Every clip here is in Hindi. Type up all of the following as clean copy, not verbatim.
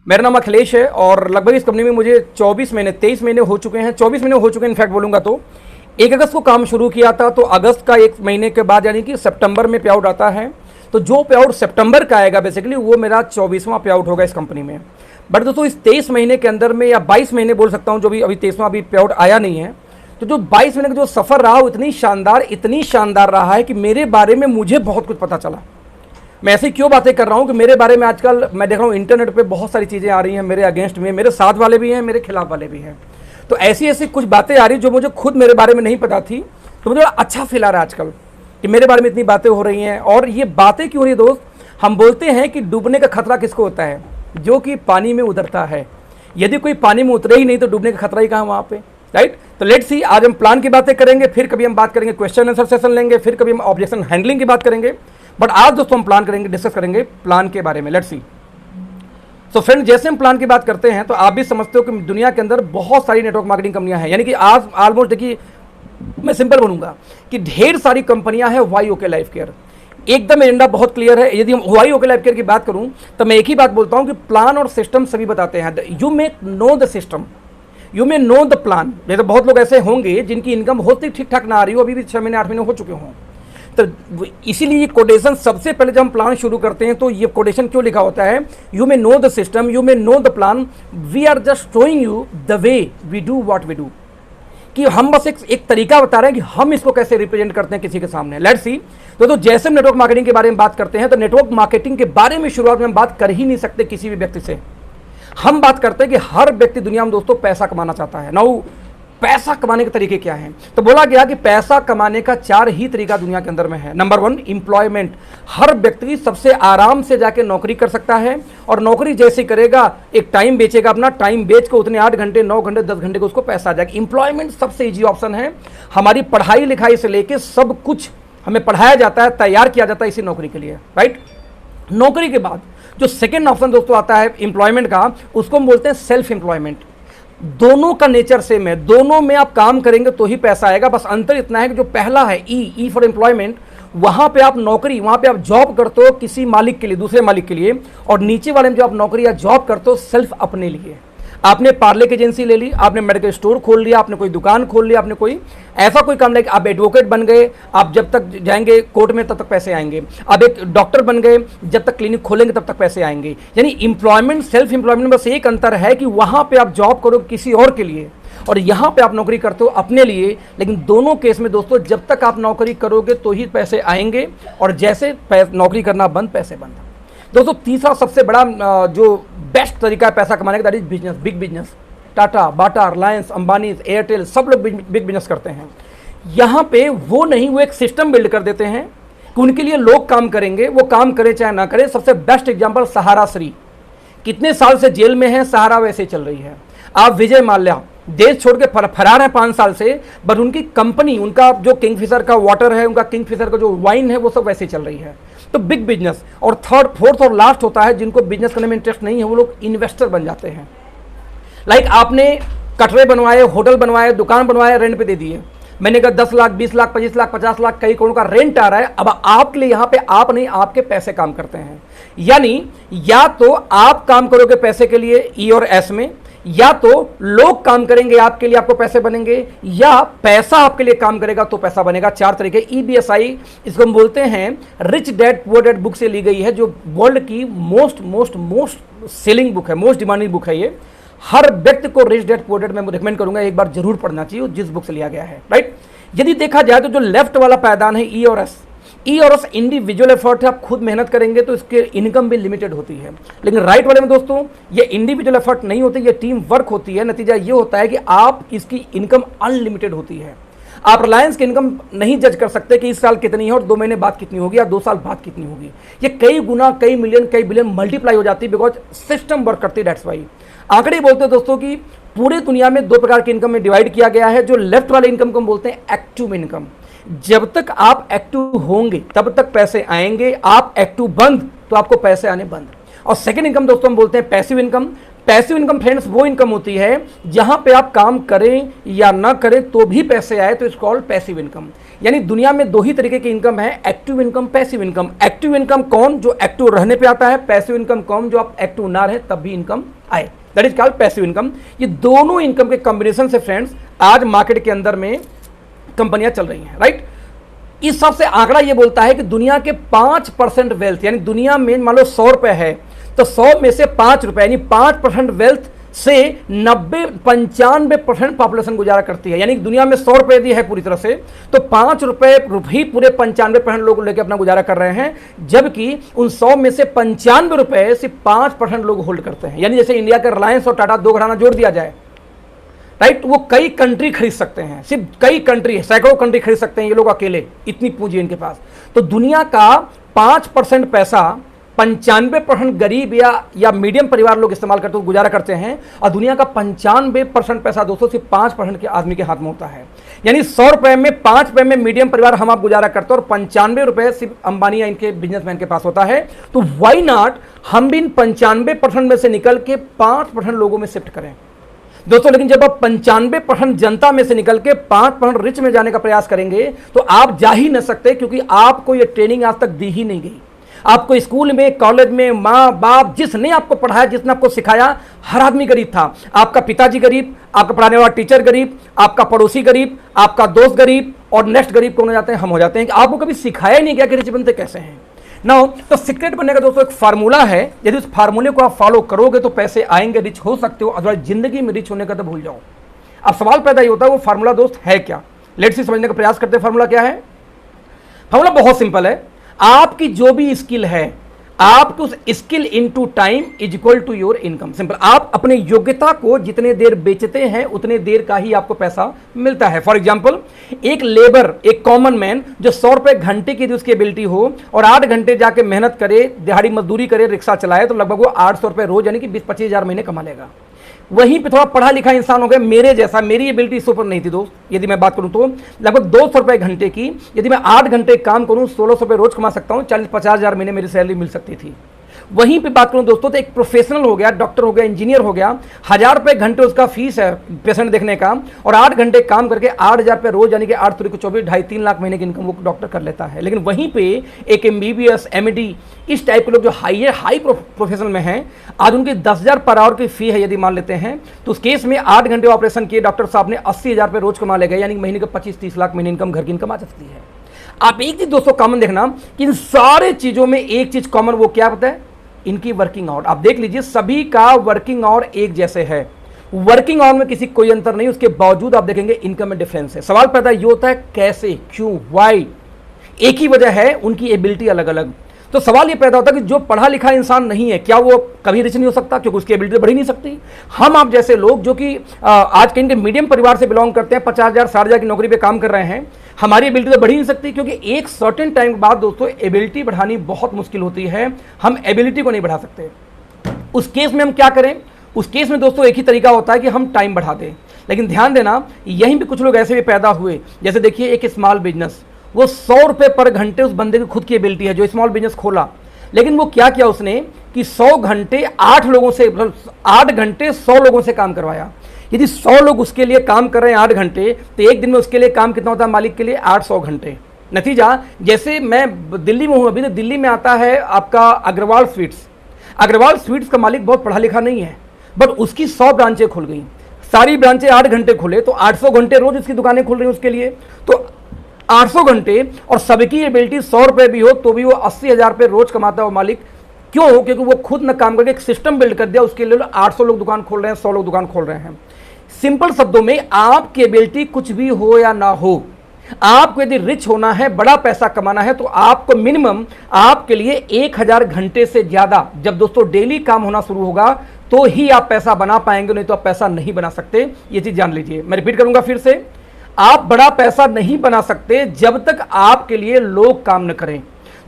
मेरा नाम अखिलेश है और लगभग इस कंपनी में मुझे 23 महीने हो चुके हैं, 24 महीने हो चुके हैं इनफैक्ट बोलूँगा तो। 1 अगस्त को काम शुरू किया था, तो अगस्त का 1 महीने के बाद यानी कि सितंबर में पे आउट आता है। तो जो पे आउट सितंबर का आएगा बेसिकली वो मेरा 24वां पे आउट होगा इस कंपनी में। बट दोस्तों इस 23 महीने के अंदर में या 22 महीने बोल सकता हूँ, जो भी अभी 23वां अभी पे आउट आया नहीं है, तो जो 22 महीने का जो सफ़र रहा वो इतनी शानदार रहा है कि मेरे बारे में मुझे बहुत कुछ पता चला। मैं ऐसे क्यों बातें कर रहा हूँ कि मेरे बारे में आजकल मैं देख रहा हूँ इंटरनेट पे बहुत सारी चीज़ें आ रही हैं मेरे अगेंस्ट में, मेरे साथ वाले भी हैं, मेरे खिलाफ वाले भी हैं। तो ऐसी ऐसी कुछ बातें आ रही जो मुझे खुद मेरे बारे में नहीं पता थी, तो मुझे अच्छा फील आ रहा है आजकल कि मेरे बारे में इतनी बातें हो रही हैं। और ये बातें क्यों हो रही है दोस्त? हम बोलते हैं कि डूबने का खतरा किसको होता है? जो कि पानी में उतरता है। यदि कोई पानी में उतरे ही नहीं तो डूबने का खतरा ही कहाँ वहाँ पे, राइट? तो लेट्स सी, आज हम प्लान की बातें करेंगे, फिर कभी हम बात करेंगे क्वेश्चन आंसर सेशन लेंगे, फिर कभी हम ऑब्जेक्शन हैंडलिंग की बात करेंगे। बट आज दोस्तों हम प्लान करेंगे, डिस्कस करेंगे प्लान के बारे में। Let's see. सो फ्रेंड, जैसे हम प्लान की बात करते हैं तो आप भी समझते हो कि दुनिया के अंदर बहुत सारी नेटवर्क मार्केटिंग कंपनियां हैं। यानी कि आज ऑलमोस्ट देखिए, मैं सिंपल बनूंगा कि ढेर सारी कंपनियां हैं। वाई ओके लाइफ केयर एकदम एजेंडा बहुत क्लियर है। यदि हम वाई ओके लाइफ केयर की बात करूं तो मैं एक ही बात बोलता हूं कि प्लान और सिस्टम सभी बताते हैं। You may know the system, you may know the plan. जैसे बहुत लोग ऐसे होंगे जिनकी इनकम होती ठीक ठाक ना आ रही हो, अभी भी 6 महीने 8 महीने हो चुके हों। तो इसीलिए ये कोटेशन सबसे पहले जब हम प्लान शुरू करते हैं तो ये कोटेशन क्यों लिखा होता है? You may know the system, you may know the plan, we are just showing you the way we do what we do. कि हम बस एक तरीका बता रहे हैं कि हम इसको कैसे रिप्रेजेंट करते हैं किसी के सामने। Let's see. तो जैसे हम नेटवर्क मार्केटिंग के बारे में बात करते हैं तो नेटवर्क मार्केटिंग के बारे में शुरुआत में हम बात कर ही नहीं सकते किसी भी व्यक्ति से। हम बात करते हैं कि हर व्यक्ति दुनिया में दोस्तों पैसा कमाना चाहता है। नाउ पैसा कमाने के तरीके क्या हैं? तो बोला गया कि पैसा कमाने का 4 ही तरीका दुनिया के अंदर में है। Number 1, employment. हर व्यक्ति सबसे आराम से जाके नौकरी कर सकता है और नौकरी जैसे करेगा, एक टाइम बेचेगा, अपना टाइम बेच के उतने 8 घंटे 9 घंटे 10 घंटे को उसको पैसा आ जाएगा। एम्प्लॉयमेंट सबसे ईजी ऑप्शन है। हमारी पढ़ाई लिखाई से लेके सब कुछ हमें पढ़ाया जाता है, तैयार किया जाता है इसी नौकरी के लिए, राइट? नौकरी के बाद जो सेकेंड ऑप्शन दोस्तों आता है एम्प्लॉयमेंट का, उसको हम बोलते हैं सेल्फ एम्प्लॉयमेंट। दोनों का नेचर सेम है, दोनों में आप काम करेंगे तो ही पैसा आएगा। बस अंतर इतना है कि जो पहला है ई फॉर एम्प्लॉयमेंट, वहां पे आप नौकरी, वहां पे आप जॉब करते हो किसी मालिक के लिए, दूसरे मालिक के लिए। और नीचे वाले में जो आप नौकरी या जॉब करते हो सिर्फ अपने लिए। आपने पार्ले की एजेंसी ले ली, आपने मेडिकल स्टोर खोल लिया, आपने कोई दुकान खोल लिया, आपने कोई ऐसा कोई काम नहीं, आप एडवोकेट बन गए, आप जब तक जाएंगे कोर्ट में तब तक पैसे आएंगे। आप एक डॉक्टर बन गए, जब तक क्लिनिक खोलेंगे तब तक पैसे आएंगे। यानी एम्प्लॉयमेंट सेल्फ एम्प्लॉयमेंट में बस एक अंतर है कि वहां पे आप जॉब करो किसी और के लिए और यहाँ पे आप नौकरी करते हो अपने लिए। लेकिन दोनों केस में दोस्तों जब तक आप नौकरी करोगे तो ही पैसे आएंगे और जैसे नौकरी करना बंद, पैसे बंद। दोस्तों तीसरा सबसे बड़ा जो बेस्ट तरीका है पैसा कमाने का, that is business, big business. Tata, Bata, Reliance, Ambani, Airtel, सब लोग बिग बिजनेस करते हैं। यहाँ पे वो नहीं, वो एक सिस्टम बिल्ड कर देते हैं कि उनके लिए लोग काम करेंगे, वो काम करे चाहे ना करे। सबसे बेस्ट एग्जांपल सहारा श्री, कितने साल से जेल में है, सहारा वैसे चल रही है। आप विजय माल्या देश छोड़ के फरार है 5 साल से, बट उनकी कंपनी, उनका जो किंगफिशर का वाटर है, उनका किंगफिशर का जो वाइन है, वो सब वैसे चल रही है। तो बिग बिजनेस। और थर्ड, फोर्थ और लास्ट होता है जिनको बिजनेस करने में इंटरेस्ट नहीं है, वो लोग इन्वेस्टर बन जाते हैं। लाइक आपने कटरे बनवाए, होटल बनवाए, दुकान बनवाए, रेंट पे दे दिए। मैंने कहा 10 लाख, 20 लाख, 25 लाख, 50 लाख, कई करोड़ का रेंट आ रहा है। अब आपके लिए यहाँ पे आप नहीं, आपके पैसे काम करते हैं। यानी या तो आप काम करोगे पैसे के लिए ई और एस में, या तो लोग काम करेंगे आपके लिए, आपको पैसे बनेंगे, या पैसा आपके लिए काम करेगा तो पैसा बनेगा। 4 तरीके। EBSI, इसको हम बोलते हैं rich dad poor dad book से ली गई है, जो वर्ल्ड की मोस्ट सेलिंग बुक है, मोस्ट डिमांडिंग बुक है। ये हर व्यक्ति को रिच डैड पुअर डैड मैं रिकमेंड करूंगा एक बार जरूर पढ़ना चाहिए, जिस बुक से लिया गया है, राइट? यदि देखा जाए तो जो लेफ्ट वाला पायदान है ई और एस इंडिविजुअल एफर्ट है। आप खुद मेहनत करेंगे तो इसके इनकम भी लिमिटेड होती है। लेकिन राइट वाले में दोस्तों ये इंडिविजुअल एफर्ट नहीं होती, ये टीम वर्क होती है। नतीजा ये होता है कि आप इसकी इनकम अनलिमिटेड होती है। आप रिलायंस की इनकम नहीं जज कर सकते कि इस साल कितनी है और 2 महीने बाद कितनी होगी या 2 साल बाद कितनी होगी। ये कई गुना, कई मिलियन, कई बिलियन मल्टीप्लाई हो जाती है, बिकॉज सिस्टम वर्क करती है। दैट्स वाई आंकड़े बोलते हैं दोस्तों कि पूरे दुनिया में 2 प्रकार की इनकम में डिवाइड किया गया है। जो लेफ्ट वाले इनकम को हम बोलते हैं एक्टिव इनकम। जब तक आप एक्टिव होंगे तब तक पैसे आएंगे, आप एक्टिव बंद तो आपको पैसे आने बंद। और सेकंड इनकम दोस्तों हम बोलते हैं passive income. Passive income friends वो इनकम होती है जहां पे आप काम करें या ना करें तो भी पैसे आए, तो इट्स कॉल्ड पैसिव इनकम। यानी दुनिया में दो ही तरीके की इनकम है, active income, passive income. Active income कौन? जो एक्टिव रहने पे आता है। पैसिव इनकम कौन? जो आप एक्टिव ना रहे तब भी इनकम आए, that is called passive income. ये दोनों इनकम के कॉम्बिनेशन से फ्रेंड्स आज मार्केट के अंदर में कंपनियां चल रही हैं, राइट। इस हिसाब से आंकड़ा ये बोलता है कि दुनिया के 5% वेल्थ, यानी दुनिया में मान लो 100 रुपए है तो 100 में से 5 रुपए यानी 5% वेल्थ से 95% पॉपुलेशन गुजारा करती है। यानी दुनिया में 100 रुपए यदि है पूरी तरह से तो 5 रुपए ही पूरे 95% लोग लेकर अपना गुजारा कर रहे हैं, जबकि उन 100 में से 95 रुपए सिर्फ 5% लोग होल्ड करते हैं। यानी जैसे इंडिया के रिलायंस और टाटा दो घराना जोड़ दिया जाए, राइट, वो कई कंट्री खरीद सकते हैं, सिर्फ कई कंट्री, सैकड़ों कंट्री खरीद सकते हैं ये लोग अकेले, इतनी पूंजी इनके पास। तो दुनिया का 5% पैसा 95% गरीब या मीडियम परिवार लोग इस्तेमाल करते, गुजारा करते हैं, और दुनिया का 95% पैसा दोस्तों सिर्फ 5% के आदमी के हाथ में होता है। यानी 100 रुपए में 5 रुपए में मीडियम परिवार हम आप गुजारा करते हैं और 95 रुपए सिर्फ अंबानी या इनके बिजनेसमैन के पास होता है। तो वाई नॉट हम भी इन 95% में से निकल के 5% लोगों में शिफ्ट करें दोस्तों। लेकिन जब आप 95% जनता में से निकल के 5% रिच में जाने का प्रयास करेंगे तो आप जा ही न सकते, क्योंकि आपको ये ट्रेनिंग आज तक दी ही नहीं गई। आपको स्कूल में, कॉलेज में, माँ बाप जिसने आपको पढ़ाया, जिसने आपको सिखाया, हर आदमी गरीब था। आपका पिताजी गरीब, आपका पढ़ाने वाला टीचर गरीब, आपका पड़ोसी गरीब, आपका दोस्त गरीब, और नेक्स्ट गरीब कौन हो जाते हैं? हम हो जाते हैं। कि आपको कभी सिखाया नहीं गया कि रिच बनते कैसे हैं। नाउ तो सीक्रेट बनने का दोस्तों एक फार्मूला है, यदि उस फार्मूले को आप फॉलो करोगे तो पैसे आएंगे, रिच हो सकते हो, अदरवाइज जिंदगी में रिच होने का तो भूल जाओ। अब सवाल पैदा ये होता है वो फार्मूला दोस्त है क्या? लेट्स सी समझने का प्रयास करते हैं। फार्मूला क्या है? फार्मूला बहुत सिंपल है। आपकी जो भी स्किल है, आपकी उस skill into time is equal to your income. Simple. आप अपने योग्यता को जितने देर बेचते हैं उतने देर का ही आपको पैसा मिलता है। फॉर एग्जांपल, एक लेबर, एक कॉमन मैन जो 100 रुपए घंटे की उसकी एबिलिटी हो और 8 घंटे जाके मेहनत करे, दिहाड़ी मजदूरी करे, रिक्शा चलाए, तो लगभग वो 800 रुपए रोज यानी कि 20-25 हज़ार महीने कमा लेगा। वहीं पे थोड़ा पढ़ा लिखा इंसान हो गया, मेरे जैसा, मेरी एबिलिटी इससे ऊपर नहीं थी दोस्त, यदि मैं बात करूं तो लगभग 200 रुपए घंटे की, यदि मैं 8 घंटे काम करूं 1600 रुपए रोज कमा सकता हूं, 40-50 हज़ार महीने मेरी सैलरी मिल सकती थी। वहीं पे बात करूं दोस्तों तो एक प्रोफेशनल हो गया, डॉक्टर हो गया, इंजीनियर हो गया, 1000 रुपए घंटे उसका फीस है पेशेंट देखने का, और 8 घंटे काम करके 8000 रुपए रोज यानी कि 8 3 को 24, 2.5-3 लाख महीने की इनकम वो डॉक्टर कर लेता है। लेकिन वहीं पे एक MBBS, MD इस टाइप के लोग जो हाई प्रोफेशनल में हैं, आज उनकी 10,000 पर आवर की फी है यदि मान लेते हैं, तो उस केस में 8 घंटे ऑपरेशन किए डॉक्टर साहब ने 80,000 रुपए रोज कमा लेगा, यानी महीने के 25-30 लाख महीने इनकम घर की इनकम आ सकती है। आप एक चीज दोस्तों कॉमन देखना कि इन सारे चीजों में एक चीज कॉमन, वो क्या पता है? इनकी वर्किंग आवर। आप देख लीजिए सभी का वर्किंग आवर एक जैसे है, वर्किंग आवर में किसी कोई अंतर नहीं, उसके बावजूद आप देखेंगे इनकम में डिफरेंस है। सवाल पैदा ये होता है कैसे, क्यों, वाई? एक ही वजह है, उनकी एबिलिटी अलग अलग। तो सवाल ये पैदा होता है कि जो पढ़ा लिखा इंसान नहीं है, क्या वो कभी रिच नहीं हो सकता? क्योंकि उसकी एबिलिटी बढ़ ही नहीं सकती। हम आप जैसे लोग जो कि आज के इनके मीडियम परिवार से बिलोंग करते हैं, 50,000 60,000 की नौकरी पे काम कर रहे हैं, हमारी एबिलिटी तो बढ़ ही नहीं सकती, क्योंकि एक सर्टेन टाइम के बाद दोस्तों एबिलिटी बढ़ानी बहुत मुश्किल होती है। हम एबिलिटी को नहीं बढ़ा सकते। उस केस में हम क्या करें? उस केस में दोस्तों एक ही तरीका होता है कि हम टाइम बढ़ा दें। लेकिन ध्यान देना, यहीं भी कुछ लोग ऐसे भी पैदा हुए, जैसे देखिए एक स्मॉल बिजनेस, वो 100 रुपए पर घंटे उस बंदे की खुद की एबिलिटी है जो स्मॉल बिजनेस खोला, लेकिन वो क्या किया उसने कि 100 घंटे 8 लोगों से, 8 घंटे 100 लोगों से काम करवाया। यदि 100 लोग उसके लिए काम कर रहे हैं 8 घंटे, तो एक दिन में उसके लिए काम कितना होता है मालिक के लिए? 800 घंटे। नतीजा, जैसे मैं दिल्ली में हूं अभी, तो दिल्ली में आता है आपका अग्रवाल स्वीट्स। अग्रवाल स्वीट्स का मालिक बहुत पढ़ा लिखा नहीं है, बट उसकी 100 ब्रांचें खुल गई, सारी ब्रांचें 8 घंटे खुले, तो 800 घंटे रोज उसकी दुकानें खुल रही हैं उसके लिए। तो 800 घंटे और सबकी एबिलिटी 100 रुपए भी हो तो भी वो 80,000 रुपए रोज कमाता है वो मालिक। क्यों? क्योंकि वो खुद न काम करके एक सिस्टम बिल्ड कर दिया, उसके लिए 800 लोग दुकान खोल रहे हैं, 100 लोग दुकान खोल रहे हैं। सिंपल शब्दों में, आपकी एबिलिटी कुछ भी हो या ना हो, आपको यदि रिच होना है, बड़ा पैसा कमाना है, तो आपको मिनिमम आपके लिए 1000 घंटे से ज्यादा जब दोस्तों डेली काम होना शुरू होगा तो ही आप पैसा बना पाएंगे, नहीं तो आप पैसा नहीं बना सकते। ये चीज जान लीजिए। मैं रिपीट करूंगा फिर से, आप बड़ा पैसा नहीं बना सकते जब तक आपके लिए लोग काम न करें।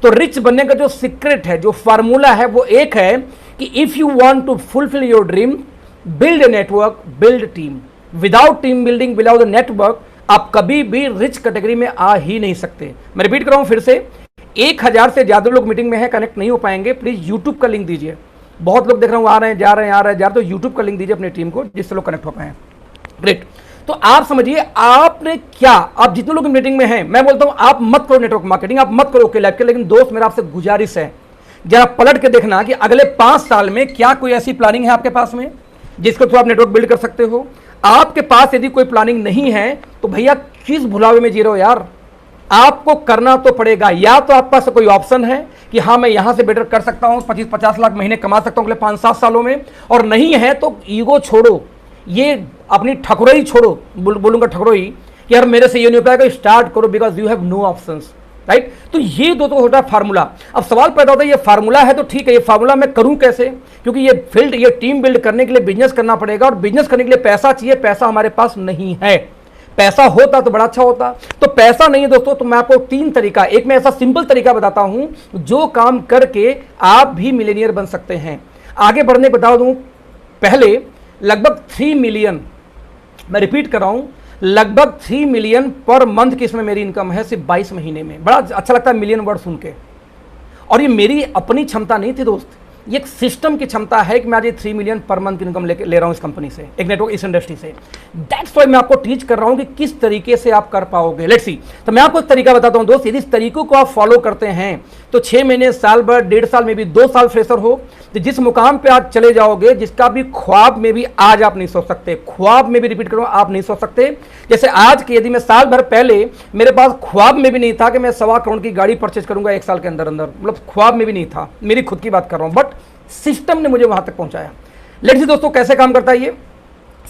तो रिच बनने का जो सीक्रेट है, जो फार्मूला है, वो एक है कि if you want to fulfil your dream, build a network, build team. Without team building, without network, आप कभी भी रिच कैटेगरी में आ ही नहीं सकते। मैं रिपीट कर रहा हूं फिर से, 1000 से ज्यादा लोग मीटिंग में है, कनेक्ट नहीं हो पाएंगे, प्लीज यूट्यूब का लिंक दीजिए। बहुत लोग देख रहा हूँ आ रहे हैं जा रहे हैं आ रहे हैं जा रहे हैं, तो यूट्यूब का लिंक दीजिए अपनी टीम को जिससे लोग कनेक्ट हो पाए। ग्रेट। तो आप समझिए आपने क्या, आप जितने लोग मीटिंग में हैं, मैं बोलता हूं आप मत करो नेटवर्क मार्केटिंग, आप मत करो लाइव के, लेकिन दोस्त मेरा आपसे गुजारिश है जरा पलट के देखना कि अगले 5 साल में क्या कोई ऐसी प्लानिंग है आपके पास में जिसको तो आप नेटवर्क बिल्ड कर सकते हो। आपके पास यदि कोई प्लानिंग नहीं है तो भैया किस भुलावे में जी रहे हो यार, आपको करना तो पड़ेगा। या तो आपके पास कोई ऑप्शन है कि हाँ मैं यहां से बेटर कर सकता हूं, 25-50 लाख महीने कमा सकता हूं अगले 5-7 सालों में, और नहीं है तो ईगो छोड़ो, ये अपनी ठकुराई छोड़ो, बोलूंगा ठकुराई कि यार मेरे से ये नहीं हो पाएगा, स्टार्ट करो because you have no options, right. तो ये दो तो होता फार्मूला। अब सवाल पैदा होता है ये फार्मूला है तो ठीक है, ये फार्मूला मैं करूं कैसे, क्योंकि ये फील्ड, ये टीम बिल्ड करने के लिए बिजनेस करना पड़ेगा, और बिजनेस करने के लिए पैसा चाहिए, पैसा हमारे पास नहीं है। पैसा होता तो बड़ा अच्छा होता, तो पैसा नहीं है दोस्तों। तो मैं आपको 3 तरीका, एक मैं ऐसा सिंपल तरीका बताता हूं जो काम करके आप भी मिलेनियर बन सकते हैं। आगे बढ़ने बता दूं, पहले लगभग 3 मिलियन, मैं रिपीट कर रहा हूं, लगभग 3 मिलियन पर मंथ की इसमें मेरी इनकम है सिर्फ 22 महीने में। बड़ा अच्छा लगता है मिलियन वर्ड सुन के, और ये मेरी अपनी क्षमता नहीं थी दोस्त, ये एक सिस्टम की क्षमता है कि मैं आज ये 3 मिलियन पर मंथ की इनकम ले रहा हूं इस कंपनी से, एक नेटवर्क, इस इंडस्ट्री से। दैट्स व्हाई मैं आपको टीच कर रहा हूं कि किस तरीके से आप कर पाओगे। लेट्स सी, तो मैं आपको एक तरीका बताता हूं दोस्त, यदि इस तरीकों को आप फॉलो करते हैं तो 6 महीने, साल भर, 1.5 साल में भी 2 साल फ्रेशर हो, तो जिस मुकाम पे आज चले जाओगे जिसका भी ख्वाब में भी आज आप नहीं सोच सकते, ख्वाब में भी, रिपीट करूं, आप नहीं सोच सकते। जैसे आज के, यदि मैं साल भर पहले मेरे पास ख्वाब में भी नहीं था कि मैं 1.25 करोड़ की गाड़ी परचेज करूंगा 1 साल के अंदर अंदर, मतलब ख्वाब में भी नहीं था, मेरी खुद की बात कर रहा हूं, बट सिस्टम ने मुझे वहां तक पहुंचाया। लेट्स सी दोस्तों कैसे काम करता है ये,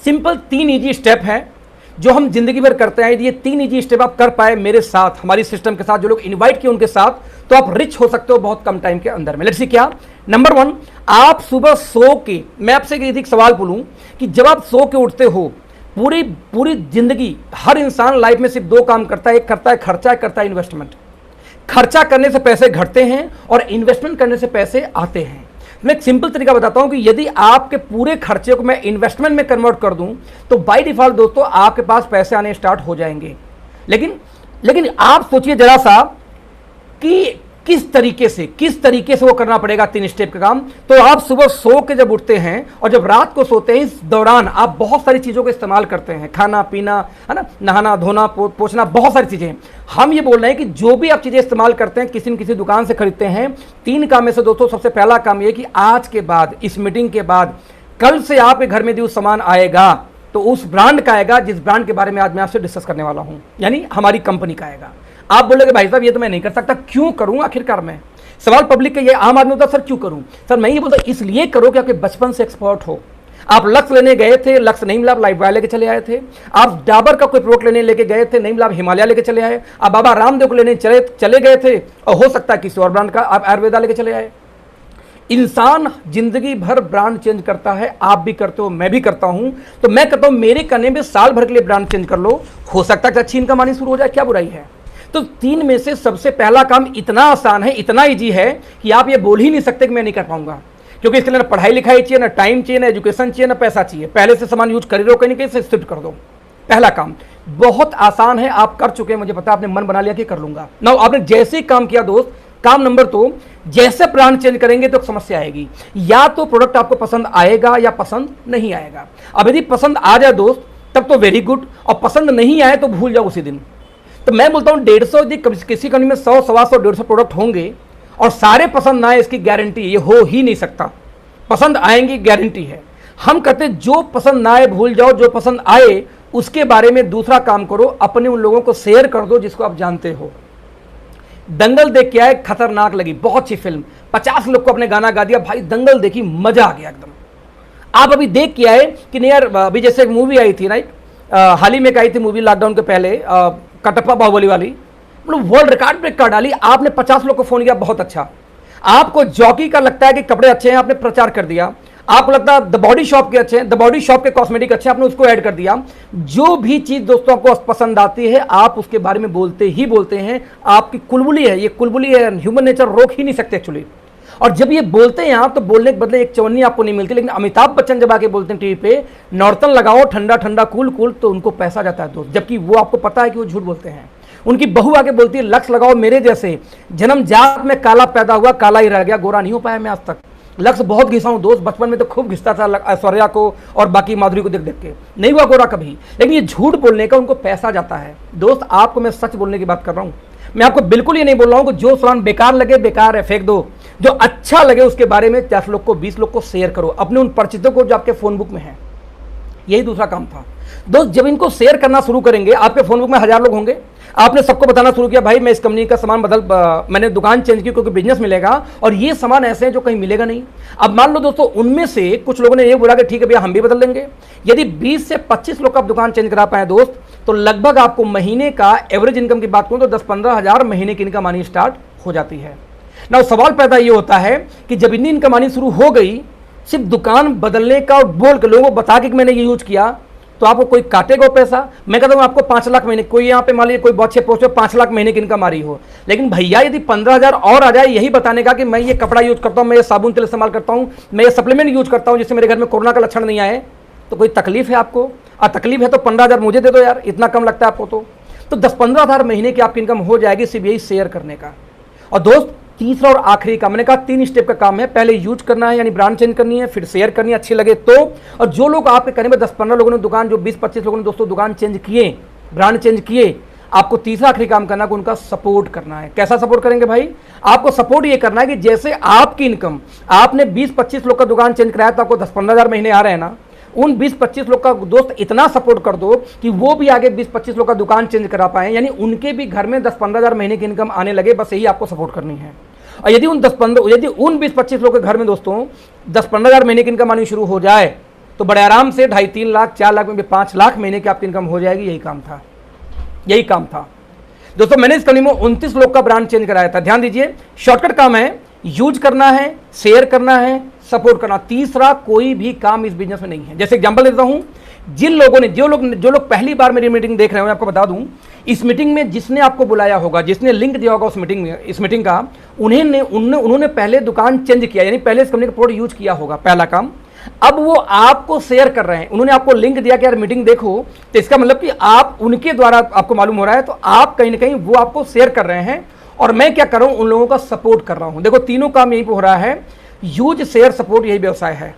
सिंपल 3 इजी स्टेप हैं जो हम जिंदगी भर करते हैं। ये 3 इजी स्टेप आप कर पाए मेरे साथ, हमारी सिस्टम के साथ, जो लोग इनवाइट किए उनके साथ, तो आप रिच हो सकते हो बहुत कम टाइम के अंदर में। लेट्स सी क्या, नंबर 1, आप सुबह सो के, मैं आपसे एक सवाल पूछूं कि जब आप सो के उठते हो, पूरी जिंदगी हर इंसान लाइफ में सिर्फ 2 काम करता है, एक करता है खर्चा, एक करता है इन्वेस्टमेंट। खर्चा करने से पैसे घटते हैं और इन्वेस्टमेंट करने से पैसे आते हैं। मैं एक सिंपल तरीका बताता हूं कि यदि आपके पूरे खर्चे को मैं इन्वेस्टमेंट में कन्वर्ट कर दूं तो बाय डिफॉल्ट दोस्तों आपके पास पैसे आने स्टार्ट हो जाएंगे। लेकिन आप सोचिए जरा सा कि किस तरीके से वो करना पड़ेगा 3 स्टेप का काम। तो आप सुबह सो के जब उठते हैं और जब रात को सोते हैं, इस दौरान आप बहुत सारी चीज़ों का इस्तेमाल करते हैं, खाना पीना, है ना, नहाना धोना पोछना, बहुत सारी चीज़ें। हम ये बोल रहे हैं कि जो भी आप चीज़ें इस्तेमाल करते हैं किसी न किसी दुकान से खरीदते हैं, 3 काम में से दोस्तों सबसे पहला काम ये कि आज के बाद, इस मीटिंग के बाद, कल से आपके घर में जो सामान आएगा तो उस ब्रांड का आएगा जिस ब्रांड के बारे में आज मैं आपसे डिस्कस करने वाला हूँ, यानी हमारी कंपनी का आएगा। आप बोलोगे भाई साहब ये तो मैं नहीं कर सकता, क्यों करूं आखिरकार मैं, सवाल पब्लिक का ये आम आदमी होता, सर क्यों करूं? सर मैं ये बोलता इसलिए करो कि आपके बचपन से एक्सपर्ट हो। आप लक्ष्य लेने गए थे, लक्ष्य नहीं मिला, आप लाइफ बॉय लेके चले आए थे। आप डाबर का कोई प्रोडक्ट लेने लेके गए थे, नहीं मिला, आप हिमालय लेके चले आए। आप बाबा रामदेव को लेने चले गए थे, और हो सकता है किसी और ब्रांड का आप आयुर्वेदा लेके चले आए। इंसान जिंदगी भर ब्रांड चेंज करता है, आप भी करते हो, मैं भी करता हूं। तो मैं कहता हूं मेरे कहने में साल भर के लिए ब्रांड चेंज कर लो, हो सकता है अच्छी इनकम आनी शुरू हो जाए, क्या बुराई है। तो 3 में से सबसे पहला काम इतना आसान है, इतना इजी है कि आप ये बोल ही नहीं सकते कि मैं नहीं कर पाऊंगा, क्योंकि इसके लिए ना पढ़ाई लिखाई चाहिए, ना टाइम चाहिए, ना एजुकेशन चाहिए, ना पैसा चाहिए। पहले से सामान यूज कर रहे हो, कहीं कहीं से शिफ्ट कर दो। पहला काम बहुत आसान है, आप कर चुके हैं, मुझे पता है, आपने मन बना लिया कि कर लूंगा ना। आपने जैसे ही काम किया दोस्त, काम नंबर 2, जैसे ब्रांड चेंज करेंगे तो समस्या आएगी, या तो प्रोडक्ट आपको पसंद आएगा या पसंद नहीं आएगा। अब यदि पसंद आ जाए दोस्त तब तो वेरी गुड, और पसंद नहीं आए तो भूल जाओ उसी दिन। तो मैं बोलता हूं 150, यदि किसी कंपनी में 100, 125, 150 प्रोडक्ट होंगे और सारे पसंद ना आए, इसकी गारंटी ये हो ही नहीं सकता। पसंद आएंगी, गारंटी है। हम कहते जो पसंद ना आए भूल जाओ, जो पसंद आए उसके बारे में दूसरा काम करो, अपने उन लोगों को शेयर कर दो जिसको आप जानते हो। दंगल देख के आए, खतरनाक लगी, बहुत अच्छी फिल्म, 50 लोग को अपने गाना गा दिया, भाई दंगल देखी, मजा आ गया एकदम। आप अभी देख के आए कि नहीं यार, अभी जैसे एक मूवी आई थी राइट, हाल ही में आई थी मूवी लॉकडाउन के पहले, कटप्पा बाहुबली वाली, मतलब वर्ल्ड रिकॉर्ड ब्रेक कर डाली। आपने 50 लोग को फोन किया, बहुत अच्छा। आपको जॉकी का लगता है कि कपड़े अच्छे हैं, आपने प्रचार कर दिया। आपको लगता है द बॉडी शॉप के अच्छे हैं, द बॉडी शॉप के कॉस्मेटिक अच्छे हैं, आपने उसको ऐड कर दिया। जो भी चीज दोस्तों आपको पसंद आती है आप उसके बारे में बोलते ही बोलते हैं। आपकी कुलबुली है, ये कुलबुली है, ह्यूमन नेचर रोक ही नहीं सकते एक्चुअली। और जब ये बोलते हैं आप तो बोलने के बदले एक चवन्नी आपको नहीं मिलती, लेकिन अमिताभ बच्चन जब आके बोलते हैं टीवी पे नॉर्तन लगाओ, ठंडा ठंडा कूल कूल, तो उनको पैसा जाता है दोस्त, जबकि वो आपको पता है कि वो झूठ बोलते हैं। उनकी बहू आके बोलती है लक्ष्य लगाओ मेरे जैसे, जन्म जात में काला पैदा हुआ, काला ही रह गया, गोरा नहीं हो पाया मैं आज तक। लक्ष्य बहुत घिसा हूं दोस्त, बचपन में तो खूब घिसता था ऐश्वर्या को और बाकी माधुरी को देख देख के, नहीं हुआ गोरा कभी। लेकिन ये झूठ बोलने का उनको पैसा जाता है दोस्त। आपको मैं सच बोलने की बात कर रहा हूं, मैं आपको बिल्कुल ये नहीं बोल रहा हूं कि जो सामान बेकार लगे बेकार है फेंक दो, जो अच्छा लगे उसके बारे में 10 लोग को 20 लोग को शेयर करो, अपने उन परिचितों को जो आपके फोन बुक में है। यही दूसरा काम था दोस्त। जब इनको शेयर करना शुरू करेंगे, आपके फोन बुक में 1000 लोग होंगे, आपने सबको बताना शुरू किया भाई मैं इस कंपनी का सामान मैंने दुकान चेंज की क्योंकि बिजनेस मिलेगा और ये सामान ऐसे हैं जो कहीं मिलेगा नहीं। अब मान लो दोस्तों उनमें से कुछ लोगों ने ये बोला कि ठीक है भैया हम भी बदल देंगे। यदि 20 से 25 लोग का आप दुकान चेंज करा पाए दोस्त, तो लगभग आपको महीने का एवरेज इनकम की बात करूं तो 10-15 हज़ार महीने की इनकम आनी स्टार्ट हो जाती है ना। सवाल पैदा ये होता है कि जब इतनी इनकम आनी शुरू हो गई, सिर्फ दुकान बदलने का और बोल के लोगों को बता के कि मैंने ये यूज किया, तो आपको कोई काटेगा पैसा। मैं कहता हूं आपको 5 लाख महीने, कोई यहाँ पे मान लीजिए कोई बहुत अच्छे पोस्ट पे 5 लाख महीने की इनकम आ रही हो, लेकिन भैया यदि 15,000 और आ जाए यही बताने का कि मैं ये कपड़ा यूज करता हूं, मैं ये साबुन तेल इस्तेमाल करता हूं, मैं ये सप्लीमेंट यूज करता हूं जिससे मेरे घर में कोरोना का लक्षण नहीं आए, तो कोई तकलीफ है आपको? तकलीफ है तो 15,000 मुझे दे दो यार, इतना कम लगता है आपको तो 10-15 हज़ार महीने की आपकी इनकम हो जाएगी सिर्फ यही शेयर करने का। और दोस्त तीसरा और आखिरी काम, मैंने कहा 3 स्टेप का काम है, पहले यूज करना है यानी ब्रांड चेंज करनी है, फिर शेयर करनी है अच्छी लगे तो। और जो लोग आपके करीब 10-15 लोगों ने दुकान, जो 20-25 लोगों ने दोस्तों दुकान चेंज किए, ब्रांड चेंज किए, आपको तीसरा आखिरी काम करना है, उनका सपोर्ट करना है। कैसा सपोर्ट करेंगे भाई? आपको सपोर्ट ये करना है कि जैसे आपकी इनकम, आपने 20-25 लोग का दुकान चेंज कराया तो आपको 10-15 हज़ार महीने आ रहे हैं ना, उन 20-25 लोग का दोस्त इतना सपोर्ट कर दो कि वो भी आगे 20-25 लोग का दुकान चेंज करा पाए, यानी उनके भी घर में 10-15 हज़ार महीने की इनकम आने लगे। बस यही आपको सपोर्ट करनी है। और यदि उन 20-25 लोग के घर में दोस्तों 10-15 हज़ार महीने की इनकम आनी शुरू हो जाए तो बड़े आराम से 2.5-3 लाख 4 लाख में भी 5 लाख महीने की आपकी इनकम हो जाएगी। यही काम था दोस्तों। मैंने इस कंपनी में 29 लोग का ब्रांड चेंज कराया था। ध्यान दीजिए, शॉर्टकट काम है, यूज करना है, शेयर करना है, सपोर्ट करना। तीसरा कोई भी काम इस बिजनेस में नहीं है। जैसे एग्जांपल देता हूं, जिन लोगों ने जो लोग पहली बार मेरी मीटिंग देख रहे हो, आपको बता दूं, इस मीटिंग में जिसने आपको बुलाया होगा, जिसने लिंक दिया होगा इस मीटिंग का, उन्होंने पहले दुकान चेंज किया, यानी पहले इस कंपनी का प्रोडक्ट यूज किया होगा, पहला काम। अब वो आपको शेयर कर रहे हैं, उन्होंने आपको लिंक दिया कि यार मीटिंग देखो, तो इसका मतलब कि आप उनके द्वारा आपको मालूम हो रहा है, तो आप कहीं ना कहीं वो आपको शेयर कर रहे हैं और मैं क्या कर रहा हूं, उन लोगों का सपोर्ट कर रहा हूं। देखो तीनों काम यही पे हो रहा है, यूज, शेयर, सपोर्ट, यही व्यवसाय है।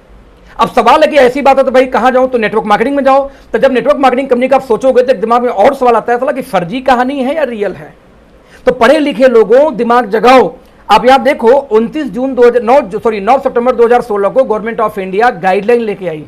अब सवाल है कि ऐसी बात है तो भाई कहां जाऊं? तो नेटवर्क मार्केटिंग में जाओ। तो जब नेटवर्क मार्केटिंग कंपनी का आप सोचोगे तो दिमाग में और सवाल आता है साला कि फर्जी कहानी है या रियल है। तो पढ़े लिखे लोगों दिमाग जगाओ। आप यहां देखो 9 सितंबर 2016 को गवर्नमेंट ऑफ इंडिया गाइडलाइन लेके आई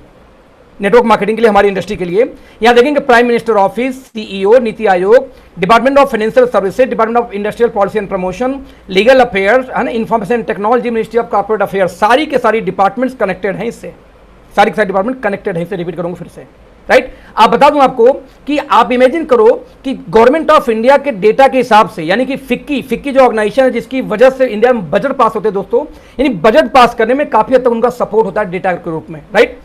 नेटवर्क मार्केटिंग के लिए, हमारी इंडस्ट्री के लिए। यहां देखेंगे prime minister office, CEO, NITI Aayog, department of financial services, department of industrial policy and promotion, legal affairs, है ना, information technology, ministry of corporate affairs, सारी के सारी डिपार्टमेंट्स कनेक्टेड हैं इससे, सारी के सारी डिपार्टमेंट कनेक्टेड है इससे। रिपीट करूंगा फिर से, राइट। आप बता दूं आपको कि आप इमेजिन करो कि गवर्नमेंट ऑफ इंडिया के डेटा के हिसाब से, यानी कि फिक्की जो ऑर्गेनाइजेशन है जिसकी वजह से इंडिया में बजट पास होते हैं दोस्तों, यानी बजट पास करने में काफी हद तक उनका सपोर्ट होता है डेटा के रूप में, राइट।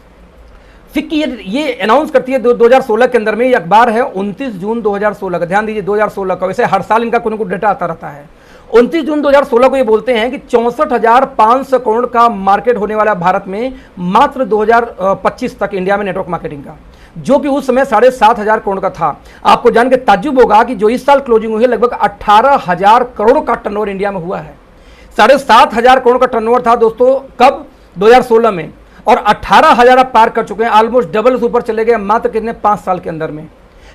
फिक्की ये अनाउंस करती है 2016 के अंदर में, ये अखबार है 29 जून 2016 का, ध्यान दीजिए 2016 का। वैसे हर साल इनका कोई ना कोई डेटा आता रहता है। 29 जून 2016 को ये बोलते हैं कि 64,500 करोड़ का मार्केट होने वाला भारत में मात्र 2025 तक इंडिया में नेटवर्क मार्केटिंग का, जो कि उस समय 7,500 करोड़ का था। आपको जान के ताज्जुब होगा कि जो इस साल क्लोजिंग हुई है लगभग 18,000 करोड़ का टर्नओवर इंडिया में हुआ है। 7,500 करोड़ का टर्नओवर था दोस्तों कब? 2016 में, और 18,000 आप पार कर चुके हैं, ऑलमोस्ट डबल ऊपर चले गए मात्र कितने 5 साल के अंदर में।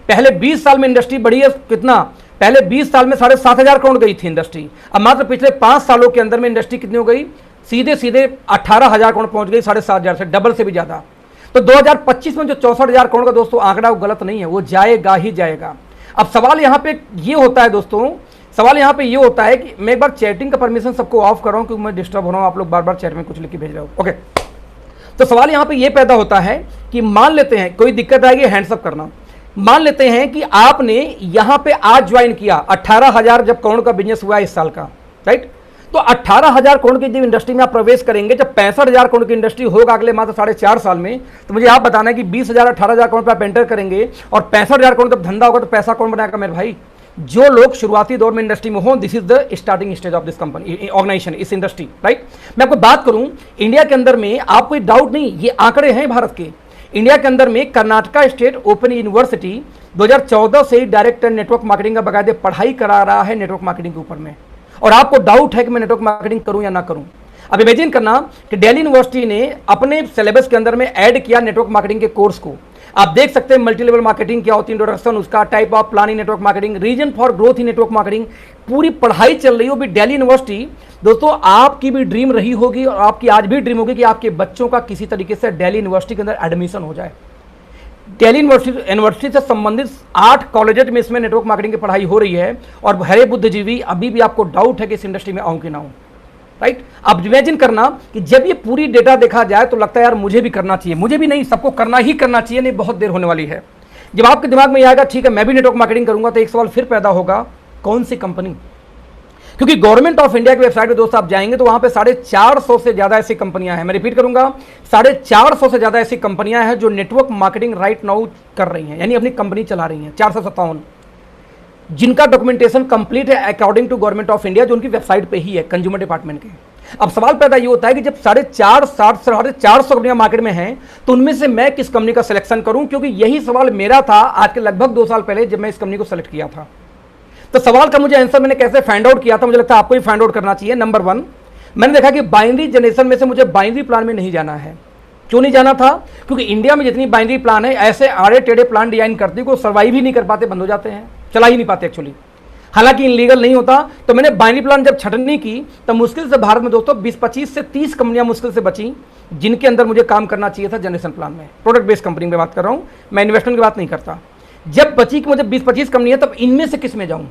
पहले 20 साल में इंडस्ट्री बढ़ी है कितना? पहले 20 साल में 7,500 करोड़ गई थी इंडस्ट्री, अब मात्र पिछले 5 सालों के अंदर में इंडस्ट्री कितनी हो गई? सीधे 18,000 करोड़ पहुंच गई, 7,500 से, डबल से भी ज्यादा। तो 2025 में जो 64,000 करोड़ का दोस्तों आंकड़ा वो गलत नहीं है, वो जाएगा ही जाएगा। अब सवाल यहाँ पे ये होता है दोस्तों, सवाल यहाँ पे ये होता है कि मैं एक बार चैटिंग का परमिशन सबको ऑफ कर रहा हूँ क्योंकि मैं डिस्टर्ब हो रहा हूँ, आप लोग बार बार चैट में कुछ लिख के भेज रहे हो, ओके। तो सवाल यहाँ पे ये पैदा होता है कि मान लेते हैं कोई दिक्कत आएगी, हैंड्सअप करना। मान लेते हैं कि आपने यहां पे आज ज्वाइन किया, 18,000 जब करोड़ का बिजनेस हुआ इस साल का, राइट। तो 18,000 करोड़ की जब इंडस्ट्री में आप प्रवेश करेंगे, जब 65,000 करोड़ की इंडस्ट्री होगा अगले मात्र 4.5 साल में, तो मुझे आप बताना है कि 20,000 18,000 करोड़ पे आप एंटर करेंगे और 65,000 करोड़ जब धंधा होगा तो पैसा कौन बनाएगा मेरे भाई? जो लोग शुरुआती दौर में इंडस्ट्री में हो। This is the starting stage of this company, organisation, इस इंडस्ट्री, राइट। मैं आपको बात करूं इंडिया के अंदर में, आप कोई डाउट नहीं, ये आंकड़े हैं भारत के। इंडिया के अंदर में कर्नाटका स्टेट ओपन यूनिवर्सिटी 2014 से ही डायरेक्ट नेटवर्क मार्केटिंग का बाकायदे पढ़ाई करा रहा है नेटवर्क मार्केटिंग के ऊपर में। और आपको डाउट है कि मैं नेटवर्क मार्केटिंग करूं या ना करूं। अब इमेजिन करना कि दिल्ली यूनिवर्सिटी ने अपने सिलेबस के अंदर में ऐड किया नेटवर्क मार्केटिंग के कोर्स को। आप देख सकते हैं मल्टी लेवल मार्केटिंग क्या होती है, इंट्रोडक्शन उसका, type of planning network marketing, reason for growth in network marketing, पूरी पढ़ाई चल रही हो भी दिल्ली यूनिवर्सिटी। दोस्तों आपकी भी ड्रीम रही होगी और आपकी आज भी ड्रीम होगी कि आपके बच्चों का किसी तरीके से दिल्ली यूनिवर्सिटी के अंदर एडमिशन हो जाए। दिल्ली यूनिवर्सिटी से संबंधित 8 कॉलेजेस में इसमें नेटवर्क मार्केटिंग की पढ़ाई हो रही है और हरे बुद्धिजीवी अभी भी आपको डाउट है कि इस इंडस्ट्री में आऊं कि ना आऊं, राइट। अब इमेजिन करना कि जब ये पूरी डेटा देखा जाए तो लगता है यार मुझे भी करना चाहिए, मुझे भी नहीं सबको करना ही करना चाहिए, नहीं बहुत देर होने वाली है। जब आपके दिमाग में आएगा ठीक है मैं भी नेटवर्क मार्केटिंग करूंगा, तो एक सवाल फिर पैदा होगा, कौन सी कंपनी? क्योंकि गवर्नमेंट ऑफ इंडिया की वेबसाइट पे दोस्तों आप जाएंगे तो वहां पे 450 से ज्यादा ऐसी कंपनियां हैं, मैं रिपीट करूंगा 450 से ज्यादा ऐसी कंपनियां हैं जो नेटवर्क मार्केटिंग राइट नाउ कर रही हैं, यानी अपनी कंपनी चला रही हैं। 457 जिनका डॉक्यूमेंटेशन कंप्लीट है according to government of India, जो उनकी वेबसाइट पे ही है कंज्यूमर डिपार्टमेंट के। अब सवाल पैदा ये होता है कि जब 450 कंपनियां मार्केट में हैं तो उनमें से मैं किस कंपनी का सिलेक्शन करूं, क्योंकि यही सवाल मेरा था आज के लगभग 2 साल पहले जब मैं इस कंपनी को सेलेक्ट किया था। तो सवाल का मुझे आंसर मैंने कैसे फाइंड आउट किया था, मुझे लगता है आपको भी फाइंड आउट करना चाहिए। नंबर 1, मैंने देखा कि बाइनरी जनरेशन में से मुझे बाइनरी प्लान में नहीं जाना है। क्यों नहीं जाना था? क्योंकि इंडिया में जितनी बाइनरी प्लान है ऐसे आड़े टेढ़े प्लान डिजाइन करती है, को सर्वाइव ही नहीं कर पाते, बंद हो जाते हैं, चला ही नहीं पाते एक्चुअली, हालांकि इनलीगल नहीं होता। तो मैंने बाइनरी प्लान जब छटनी की तो मुश्किल से भारत में दोस्तों 25 से 30 कंपनियां मुश्किल से बची जिनके अंदर मुझे काम करना चाहिए था जनरेशन प्लान में। प्रोडक्ट बेस्ड कंपनी में बात कर रहा हूं, मैं इन्वेस्टमेंट की बात नहीं करता। जब बची कि मुझे 20-25 कंपनियां, तब इनमें से किस में जाऊं,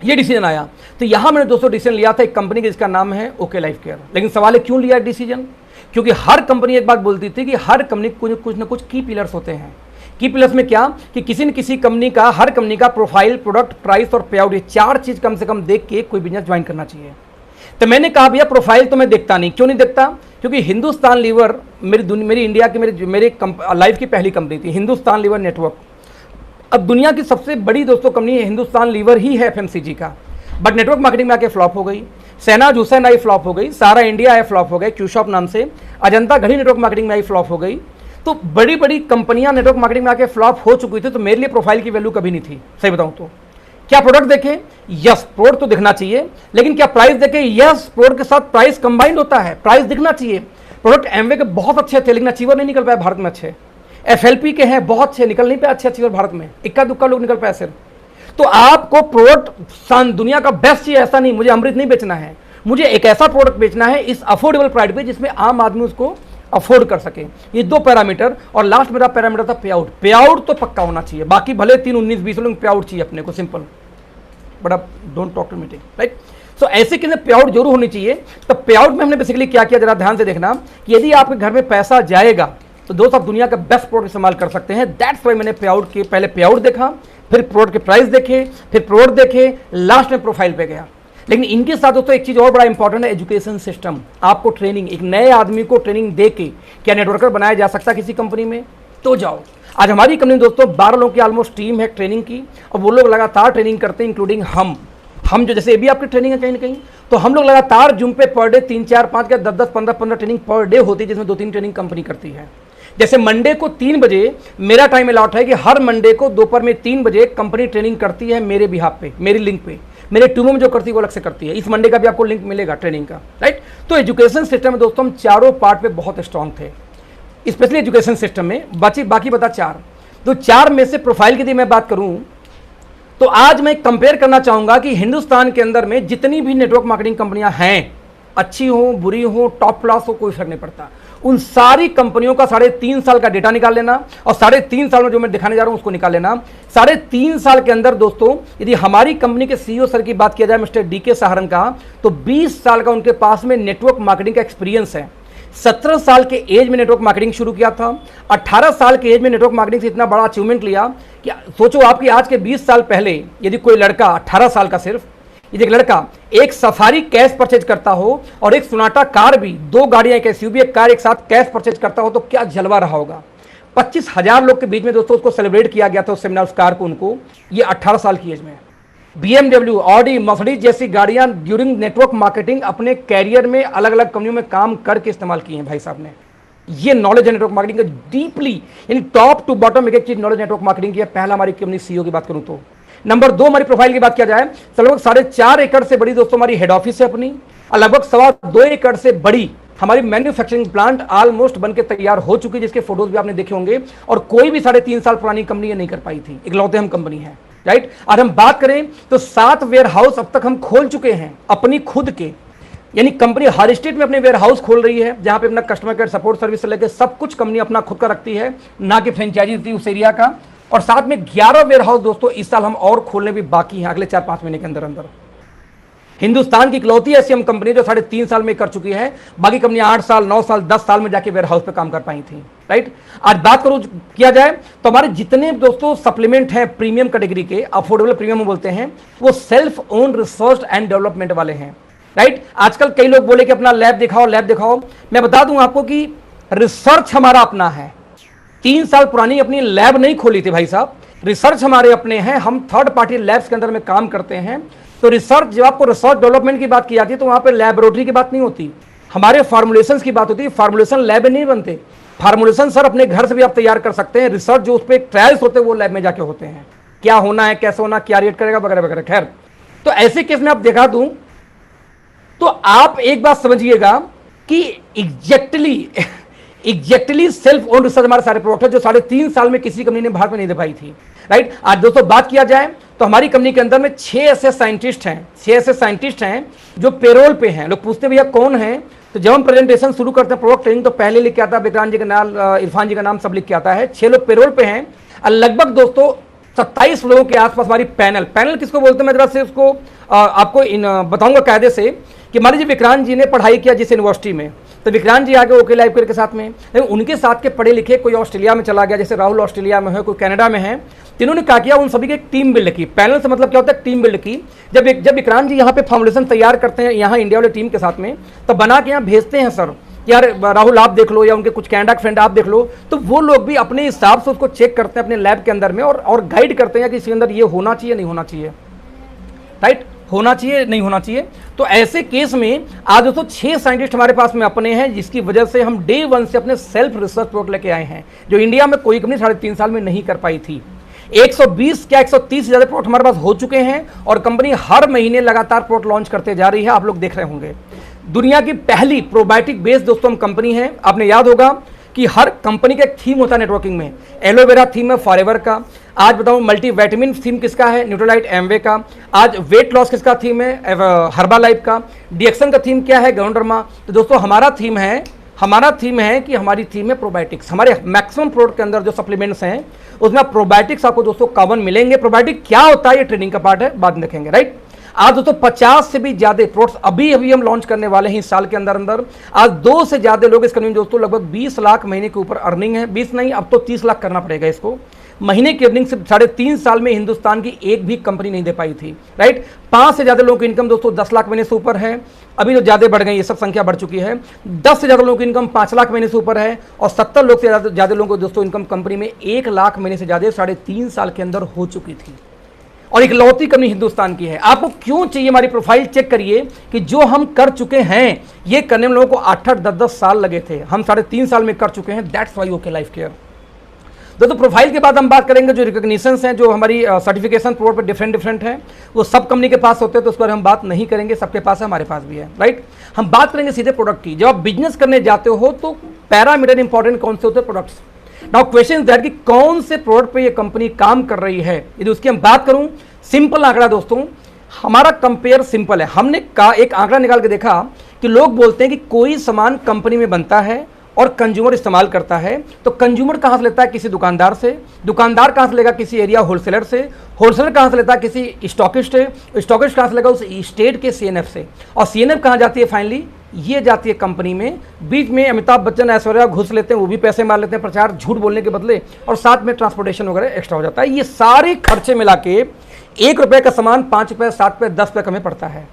ये डिसीजन आया। तो यहां मैंने दोस्तों डिसीजन लिया था एक कंपनी का जिसका नाम है ओके लाइफ केयर। लेकिन सवाल है क्यों लिया डिसीजन? क्योंकि हर कंपनी एक बात बोलती थी कि हर कंपनी कुछ ना कुछ की पिलर्स होते हैं। की पिलर्स में क्या कि किसी न किसी कंपनी का, हर कंपनी का प्रोफाइल, प्रोडक्ट, प्राइस और पे आउट, ये 4 चीज कम से कम देख के कोई बिजनेस ज्वाइन करना चाहिए। तो मैंने कहा भैया प्रोफाइल तो मैं देखता नहीं। क्यों नहीं देखता? क्योंकि हिंदुस्तान लीवर मेरी इंडिया की मेरी लाइफ की पहली कंपनी थी, हिंदुस्तान लीवर नेटवर्क। अब दुनिया की सबसे बड़ी दोस्तों कंपनी हिंदुस्तान लीवर ही है एफएमसीजी का, बट नेटवर्क मार्केटिंग में आके फ्लॉप हो गई। शहनाज हुसैन आई फ्लॉप हो गई, सारा इंडिया आई फ्लॉप हो गए क्यूशॉप नाम से, अजंता घड़ी नेटवर्क मार्केटिंग में आई फ्लॉप हो गई। तो बड़ी बड़ी कंपनियां नेटवर्क मार्केटिंग में आके फ्लॉप हो चुकी थी। तो मेरे लिए प्रोफाइल की वैल्यू कभी नहीं थी, सही बताऊं तो। क्या प्रोडक्ट देखें? यस, प्रोडक्ट तो दिखना चाहिए, लेकिन क्या प्राइस देखें? यस, प्रोडक्ट के साथ प्राइस कंबाइंड होता है, प्राइस दिखना चाहिए। प्रोडक्ट एमवे के बहुत अच्छे थे लेकिन अचीवर नहीं निकल पाए भारत में अच्छे। एफएलपी के हैं बहुत अच्छे, निकल नहीं पाए अच्छे अचीवर भारत में, इक्का दुक्का लोग निकल पाए सिर्फ। तो आपको प्रोडक्ट दुनिया का बेस्ट चाहिए ऐसा नहीं, मुझे अमृत नहीं बेचना है, मुझे एक ऐसा प्रोडक्ट बेचना है इस अफोर्डेबल प्राइस पे जिसमें आम आदमी उसको अफोर्ड कर सके। ये 2 पैरामीटर। और लास्ट मेरा पैरामीटर था पे आउट। पे आउट तो पक्का होना चाहिए, बाकी भले 3, 19, 20 लोग पे आउट चाहिए अपने को, सिंपल, बट अब don't talk to meeting, right. So ऐसे किसी पे आउट जरूर होनी चाहिए। तो पे आउट में हमने बेसिकली क्या किया, जरा ध्यान से देखना कि यदि आपके घर में पैसा जाएगा तो दोस्त आप दुनिया का बेस्ट प्रोडक्ट इस्तेमाल कर सकते हैं। दैट्स वाई मैंने पे आउट के पहले पे आउट देखा, फिर प्रोडक्ट के प्राइस देखे, फिर प्रोडक्ट देखे, लास्ट में प्रोफाइल पे गया। लेकिन इनके साथ दोस्तों एक चीज और बड़ा इंपॉर्टेंट है, एजुकेशन सिस्टम। आपको ट्रेनिंग, एक नए आदमी को ट्रेनिंग दे के क्या नेटवर्कर बनाया जा सकता है किसी कंपनी में? तो जाओ। आज हमारी कंपनी दोस्तों 12 लोगों की ऑलमोस्ट टीम है ट्रेनिंग की, और वो लोग लगातार ट्रेनिंग करते हैं, इंक्लूडिंग हम जो जैसे अभी आपकी ट्रेनिंग है कहीं ना कहीं, तो हम लोग लगातार जूम पे पर डे 3, 4, 5 या 10, 15 ट्रेनिंग पर डे होती है, जिसमें 2-3 ट्रेनिंग कंपनी करती है। जैसे मंडे को 3 बजे मेरा टाइम अलॉट है कि हर मंडे को दोपहर में 3 बजे कंपनी ट्रेनिंग करती है मेरे बिहाफ पे, मेरी लिंक पे, मेरे टीमों में जो करती है वो अलग से करती है। इस मंडे का भी आपको लिंक मिलेगा ट्रेनिंग का, राइट। तो एजुकेशन सिस्टम में दोस्तों हम चारों पार्ट पे बहुत स्ट्रांग थे, स्पेशली एजुकेशन सिस्टम में। बाकी बता 4, तो 4 में से प्रोफाइल की यदि मैं बात करूं तो आज मैं कंपेयर करना चाहूंगा कि हिंदुस्तान के अंदर में जितनी भी नेटवर्क मार्केटिंग कंपनियां हैं, अच्छी हो, बुरी हो, टॉप क्लास हो, कोई फर्क नहीं पड़ता, उन सारी कंपनियों का 3.5 साल का डेटा निकाल लेना और 3.5 साल में जो मैं दिखाने जा रहा हूं उसको निकाल लेना। 3.5 साल के अंदर दोस्तों यदि हमारी कंपनी के सीईओ सर की बात किया जाए, मिस्टर डीके सहारन का, तो 20 साल का उनके पास में नेटवर्क मार्केटिंग का एक्सपीरियंस है। 17 साल के एज में नेटवर्क मार्केटिंग शुरू किया था, 18 साल के एज में नेटवर्क मार्केटिंग से इतना बड़ा अचीवमेंट लिया कि सोचो आपकी आज के 20 साल पहले यदि कोई लड़का 18 साल का सिर्फ, यदि एक लड़का एक सफारी कैश परचेज करता हो और एक सोनाटा कार भी, 2 गाड़ियां, एक एसयूवी, एक कार एक साथ कैश परचेज करता हो तो क्या जलवा रहा होगा। 25,000 लोग के बीच में दोस्तों उसको सेलिब्रेट किया गया था उस सेमिनार, उस कार को, उनको, ये 18 साल की एज में। BMW, ऑडी, मर्सिडीज जैसी गाड़ियां ड्यूरिंग नेटवर्क मार्केटिंग अपने कैरियर में अलग अलग कंपनियों में काम करके इस्तेमाल की हैं भाई साहब ने। ये नॉलेज है नेटवर्क मार्केटिंग का डीपली, यानी टॉप टू बॉटम एक चीज नॉलेज नेटवर्क मार्केटिंग की है। पहला हमारी कंपनी सीईओ की बात करूं तो नंबर 2 हमारी प्रोफाइल की बात किया जाए तो लगभग 4.5 एकड़ से बड़ी दोस्तों हमारी हेड ऑफिस है अपनी, और लगभग 2.25 एकड़ से बड़ी हमारी मैन्युफैक्चरिंग प्लांट ऑलमोस्ट बनके तैयार हो चुकी है, जिसके फोटोज भी आपने देखे होंगे। और कोई भी 3.5 साल पुरानी कंपनी ये नहीं कर पाई थी, इकलौते हम कंपनी है, राइट। और हम बात करें तो 7 वेयर हाउस अब तक हम खोल चुके हैं अपनी खुद के, यानी कंपनी हर स्टेट में अपने वेयर हाउस खोल रही है, जहां पे अपना कस्टमर केयर सपोर्ट सर्विस से लेकर सब कुछ कंपनी अपना खुद का रखती है, ना कि फ्रेंचाइजी थी उस एरिया का। और साथ में 11 वेयर हाउस दोस्तों इस साल हम और खोलने भी बाकी हैं, अगले 4-5 महीने के अंदर अंदर। हिंदुस्तान की इकलौती ऐसी हम कंपनी जो 3.5 साल में कर चुकी है, बाकी कंपनी 8 साल 9 साल 10 साल में जाके वेयर हाउस पे काम कर पाई थी, राइट। आज बात करूं किया जाए तो हमारे जितने दोस्तों सप्लीमेंट हैं प्रीमियम कैटेगरी के, अफोर्डेबल प्रीमियम बोलते हैं, वो self own research and development वाले हैं, राइट। आजकल कई लोग बोले कि अपना लैब दिखाओ लैब दिखाओ, मैं बता दूं आपको कि रिसर्च हमारा अपना है। 3 साल पुरानी अपनी लैब नहीं खोली थी भाई साहब, रिसर्च हमारे अपने हैं, हम थर्ड पार्टी लैब्स के अंदर में काम करते हैं। तो रिसर्च, जब आपको रिसर्च डेवलपमेंट की बात की जाती है तो वहां पे लैबोरेटरी की बात नहीं होती, हमारे फार्मुलेशन की बात होती है। फार्मुलेशन लैब में नहीं बनते, फार्मुलेशन सर अपने घर से भी आप तैयार कर सकते हैं, रिसर्च जो उस पर ट्रायल्स होते हैं वो लैब में जाके होते हैं, क्या होना है कैसे होना क्या रिएक्ट करेगा वगैरह वगैरह। खैर, तो ऐसे केस में आप दिखा दूं तो आप एक बात समझिएगा कि एग्जैक्टली सेल्फ ओन रिसर्च हमारे सारे प्रोडक्ट है, जो 3.5 साल में किसी कंपनी ने भारत में नहीं दे पाई थी, राइट। आज दोस्तों बात किया जाए तो हमारी कंपनी के अंदर में 6 ऐसे साइंटिस्ट हैं जो पेरोल पे हैं। लोग पूछते भैया कौन है, तो जब हम प्रेजेंटेशन शुरू करते हैं प्रोडक्ट ट्रेनिंग तो पहले लिख के आता है विक्रांत जी का नाम, इरफान जी का नाम सब लिख के आता है। 6 लोग पेरोल पे हैं और लगभग दोस्तों 27 लोगों के आसपास हमारी पैनल किसको बोलते हैं, मैं जरा से उसको आपको बताऊंगा कायदे से कि मान लीजिए विक्रांत जी ने पढ़ाई किया जिस यूनिवर्सिटी में, तो विक्रांत जी आगे ओके लाइफ के साथ में, लेकिन उनके साथ के पढ़े लिखे कोई ऑस्ट्रेलिया में चला गया, जैसे राहुल ऑस्ट्रेलिया में है, कोई कनाडा में है, तो इन्होंने क्या किया, उन सभी की एक टीम बिल्ड की। पैनल से मतलब क्या होता है, टीम बिल्ड की। जब विक्रांत जी यहाँ पे फॉर्मुलेशन तैयार करते हैं यहाँ इंडिया वाले टीम के साथ में, तो बना के यहाँ भेजते हैं सर, यार राहुल आप देख लो या उनके कुछ कैनेडा फ्रेंड आप देख लो, तो वो लोग भी अपने हिसाब से उसको चेक करते हैं अपने लैब के अंदर में और गाइड करते हैं कि इसके अंदर ये होना चाहिए नहीं होना चाहिए, राइट, होना चाहिए नहीं होना चाहिए। तो ऐसे केस में आज दोस्तों 6 साइंटिस्ट हमारे पास में अपने हैं, जिसकी वजह से हम डे 1 से अपने सेल्फ रिसर्च प्रोडक्ट लेके आए हैं, जो इंडिया में कोई कंपनी 3.5 साल में नहीं कर पाई थी। 120 क्या 130 से ज्यादा प्रोडक्ट हमारे पास हो चुके हैं और कंपनी हर महीने लगातार प्रोडक्ट लॉन्च करते जा रही है, आप लोग देख रहे होंगे। दुनिया की पहली प्रोबायोटिक बेस्ड दोस्तों हम कंपनी है। आपने याद होगा कि हर कंपनी का एक थीम होता है नेटवर्किंग में, एलोवेरा थीम है फॉरएवर का, आज बताऊं मल्टीविटामिन थीम किसका है, न्यूट्रोलाइट एमवे का, आज वेट लॉस किसका थीम है, हर्बा लाइफ का, डीएक्सन का थीम क्या है, ग्राउंडरमा। तो दोस्तों हमारा थीम है कि हमारी थीम है प्रोबायोटिक्स। हमारे मैक्सिमम प्रोडक्ट के अंदर जो सप्लीमेंट्स हैं उसमें प्रोबायोटिक्स आपको दोस्तों कॉमन मिलेंगे। प्रोबायोटिक क्या होता है ये ट्रेनिंग का पार्ट है, बाद में देखेंगे, राइट। आज दोस्तों 50 से भी ज्यादा प्रोडक्ट्स अभी हम लॉन्च करने वाले हैं इस साल के अंदर। आज 2 से ज्यादा लोग इस कंपनी में दोस्तों लगभग 20 लाख महीने के ऊपर अर्निंग है, 20 नहीं अब तो 30 लाख करना पड़ेगा इसको। महीने की अर्निंग से 3.5 साल में हिंदुस्तान की एक भी कंपनी नहीं दे पाई थी, राइट। 5 से ज्यादा लोगों की इनकम दोस्तों 10 लाख महीने से ऊपर है, अभी तो ज्यादा बढ़ गई, ये सब संख्या बढ़ चुकी है। 10 से ज्यादा लोगों की इनकम 5 लाख महीने से ऊपर है और 70 लोग से ज्यादा लोगों को दोस्तों इनकम कंपनी में 1 लाख महीने से ज्यादा 3.5 साल के अंदर हो चुकी थी, और इकलौती कंपनी हिंदुस्तान की है। आपको क्यों चाहिए, हमारी प्रोफाइल चेक करिए कि जो हम कर चुके हैं ये करने में लोगों को 8-8 10-10 साल लगे थे, हम 3.5 साल में कर चुके हैं। That's why okay life care. दोस्तों प्रोफाइल के बाद हम बात करेंगे जो रिकॉग्निशंस हैं, जो हमारी सर्टिफिकेशन प्रोडक्ट पर डिफरेंट हैं, वो सब कंपनी के पास होते हैं, तो उस पर हम बात नहीं करेंगे, सबके पास है, हमारे पास भी है, राइट। हम बात करेंगे सीधे प्रोडक्ट की। जब आप बिजनेस करने जाते हो तो पैरामीटर इंपॉर्टेंट कौन से होते हैं, प्रोडक्ट्स। नाउ क्वेश्चन दैट कि कौन से प्रोडक्ट पे ये कंपनी काम कर रही है, यदि उसकी हम बात करूं, सिंपल आंकड़ा दोस्तों हमारा कंपेयर सिंपल है। हमने एक आंकड़ा निकाल के देखा कि लोग बोलते हैं कि कोई सामान कंपनी में बनता है और कंज्यूमर इस्तेमाल करता है, तो कंज्यूमर कहां से लेता है, किसी दुकानदार से, दुकानदार कहां से लेगा, किसी एरिया होलसेलर से, होलसेलर कहां से लेता है, किसी स्टॉकिस्ट है, स्टॉकिस्ट कहां से लेगा, उस स्टेट के सीएनएफ से, और सीएनएफ कहां जाती है, फाइनली ये जाती है कंपनी में। बीच में अमिताभ बच्चन ऐश्वर्या घुस लेते हैं, वो भी पैसे मार लेते हैं प्रचार झूठ बोलने के बदले, और साथ में ट्रांसपोर्टेशन वगैरह एक्स्ट्रा हो जाता है। ये सारे खर्चे मिला के 1 रुपए का सामान 5 रुपए 7 रुपए 10 रुपए कम पड़ता है,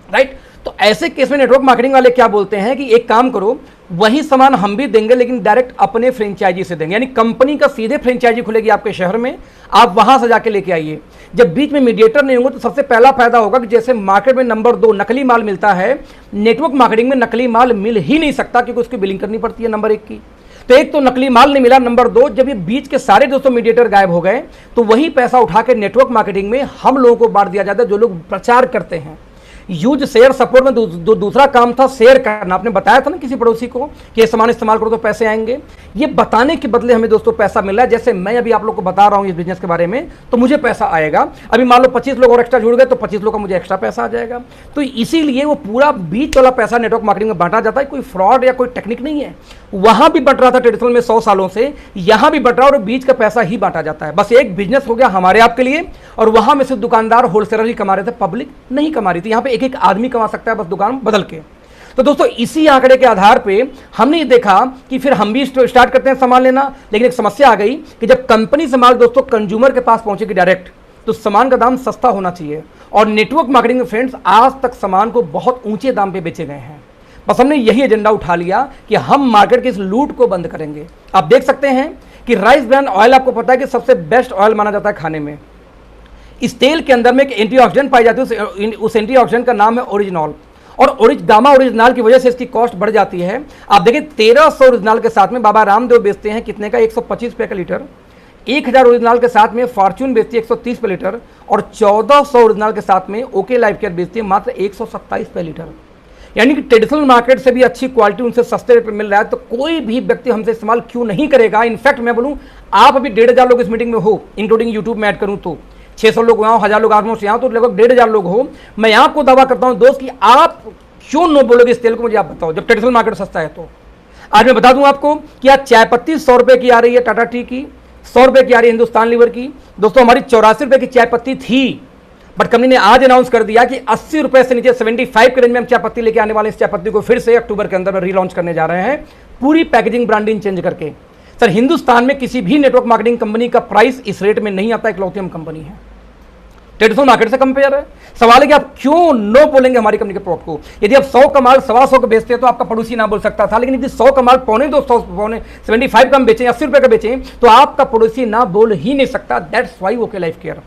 राइट। तो ऐसे केस में नेटवर्क मार्केटिंग वाले क्या बोलते हैं कि एक काम करो, वही सामान हम भी देंगे लेकिन डायरेक्ट अपने फ्रेंचाइजी से देंगे, यानी कंपनी का सीधे फ्रेंचाइजी खुलेगी आपके शहर में, आप वहां से जाके लेके आइए। जब बीच में मीडिएटर नहीं होंगे तो सबसे पहला फायदा होगा कि जैसे मार्केट में नंबर 2 नकली माल मिलता है, नेटवर्क मार्केटिंग में नकली माल मिल ही नहीं सकता, क्योंकि उसकी बिलिंग करनी पड़ती है नंबर 1 की। तो एक तो नकली माल नहीं मिला, नंबर 2 जब ये बीच के सारे दोस्तों मीडिएटर गायब हो गए तो वही पैसा उठा के नेटवर्क मार्केटिंग में हम लोगों को बांट दिया जाता है जो लोग प्रचार करते हैं। यूज शेयर सपोर्ट में दूसरा काम था शेयर करना। आपने बताया था ना किसी पड़ोसी को कि ये सामान इस्तेमाल करो तो पैसे आएंगे, ये बताने के बदले हमें दोस्तों पैसा मिल रहा है। जैसे मैं अभी आप लोग को बता रहा हूं इस बिजनेस के बारे में तो मुझे पैसा आएगा। अभी मान लो 25 लोग और एक्स्ट्रा जुड़ गए तो 25 लोग का मुझे एक्स्ट्रा पैसा आ जाएगा। तो इसीलिए वो पूरा बीच वाला पैसा नेटवर्क मार्केटिंग में बांटा जाता है। कोई फ्रॉड या कोई टेक्निक नहीं है। वहां भी बट रहा था ट्रेडिशनल में 100 सालों से, यहां भी बट रहा और बीच का पैसा ही बांटा जाता है। बस एक बिजनेस हो गया हमारे आपके लिए और वहां में सिर्फ दुकानदार होलसेलर ही कमा रहे थे, पब्लिक नहीं कमा रही थी। यहां पे एक एक आदमी कमा सकता है बस दुकान बदल के। तो दोस्तों इसी आंकड़े के आधार पे हमने ये देखा कि फिर हम भी स्टार्ट करते हैं सामान लेना। लेकिन एक समस्या आ गई कि जब कंपनी से माल दोस्तों कंज्यूमर के पास पहुंचेगी डायरेक्ट तो सामान का दाम सस्ता होना चाहिए। और नेटवर्क मार्केटिंग में फ्रेंड्स आज तक सामान को बहुत ऊंचे दाम पे बेचे गए हैं। बस हमने यही एजेंडा उठा लिया कि हम मार्केट के इस लूट को बंद करेंगे। आप देख सकते हैं कि राइस ब्रांड ऑयल आपको पता है कि सबसे बेस्ट ऑयल माना जाता है खाने में। इस तेल के अंदर में एक एंटीऑक्सीडेंट पाई जाती है, उस एंटीऑक्सीडेंट का नाम है ओरिजिनॉल। और गामा ओरिजिनल की वजह से इसकी कॉस्ट बढ़ जाती है। आप देखिए 1300 ओरिजिनल के साथ में बाबा रामदेव बेचते हैं कितने का, 125 रुपये का लीटर। 1000 ओरिजिनल के साथ में फॉर्च्यून बेचती है 130 रुपये लीटर। और 1400 ओरिजिनल के साथ में ओके लाइफ केयर बेचती है मात्र 127 रुपये लीटर। यानी कि ट्रेडिशनल मार्केट से भी अच्छी क्वालिटी उनसे सस्ते रेट पर मिल रहा है। तो कोई भी व्यक्ति हमसे इस्तेमाल क्यों नहीं करेगा। इनफैक्ट मैं बोलूँ आप अभी 1500 लोग इस मीटिंग में हो, इंक्लूडिंग यूट्यूब में ऐड करूँ तो 600 लोग यहाँ, 1000 लोग ऑलमोस्ट यहाँ, तो लगभग 1500 लोग हो। मैं आपको दावा करता हूँ दोस्त कि आप क्यों नो बोलोगे इस तेल को, मुझे आप बताओ, जब ट्रेडिशनल मार्केट सस्ता है। तो आज मैं बता दूं आपको कि आज चाय पत्ती 100 रुपए की आ रही है टाटा टी की, 100 रुपए की आ रही है हिंदुस्तान लीवर की। दोस्तों हमारी 84 रुपए की चाय पत्ती थी, बट कंपनी ने आज अनाउंस कर दिया कि 80 रुपए से नीचे 75 के रेंज में हम चाय पत्ती लेके आने वाले। इस चाय पत्ती को फिर से अक्टूबर के अंदर रीलॉन्च करने जा रहे हैं, पूरी पैकेजिंग ब्रांडिंग चेंज करके। सर हिंदुस्तान में किसी भी नेटवर्क मार्केटिंग कंपनी का प्राइस इस रेट में नहीं आता, इकलौती हम कंपनी है, ट्रेडिशनल मार्केट से कंपेयर है। सवाल है कि आप क्यों नो बोलेंगे हमारी कंपनी के प्रोडक्ट को। यदि आप 100 का माल 125 का बेचते हैं तो आपका पड़ोसी ना बोल सकता था, लेकिन यदि 100 का माल 75 का हम बेचें, 80 रुपए का बेचें तो आपका पड़ोसी ना बोल ही नहीं सकता। That's why okay life care.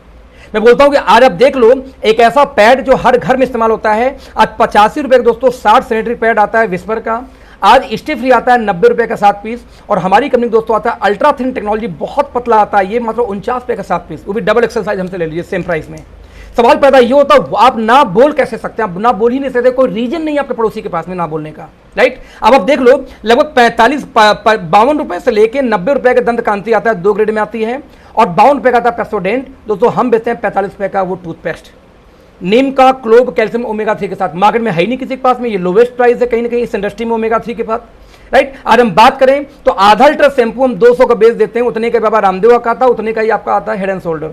मैं बोलता हूं कि आज आप देख लो एक ऐसा पैड जो हर घर में इस्तेमाल होता है। आज 85 रुपए का दोस्तों 60 सैनिटरी पैड आता है विस्पर का। आज स्टिफ फ्री आता है 90 रुपए का 7 पीस। और हमारी कंपनी दोस्तों आता है अल्ट्रा थिन टेक्नोलॉजी, बहुत पतला आता है, ये मतलब 49 रुपए का 7 पीस, वो भी डबल एक्सल साइज हमसे ले लीजिए सेम प्राइस में। सवाल पैदा ये होता है आप ना बोल कैसे सकते हैं, आप ना बोल ही नहीं सकते, कोई रीजन नहीं आपके पड़ोसी के पास में ना बोलने का, राइट। अब आप देख लो लगभग 52 रुपए से लेके 90 रुपए का दंत कांति आता है, 2 ग्रेड में आती है। और 52 रुपए का आता है पेप्सोडेंट, दोस्तों हम बेचते हैं 45 रुपए का वो टूथपेस्ट नीम का क्लोब कैल्शियम ओमेगा 3 के साथ। मार्केट में है ही नहीं किसी के पास में, ये लोवेस्ट प्राइस है कहीं ना कहीं इस इंडस्ट्री में ओमेगा 3 के पास, राइट। आज हम बात करें तो आधा लीटर शैंपू हम 200 का बेच देते हैं, उतने का बाबा रामदेव का आता है, उतने का ही आपका आता है हेड एंड शोल्डर।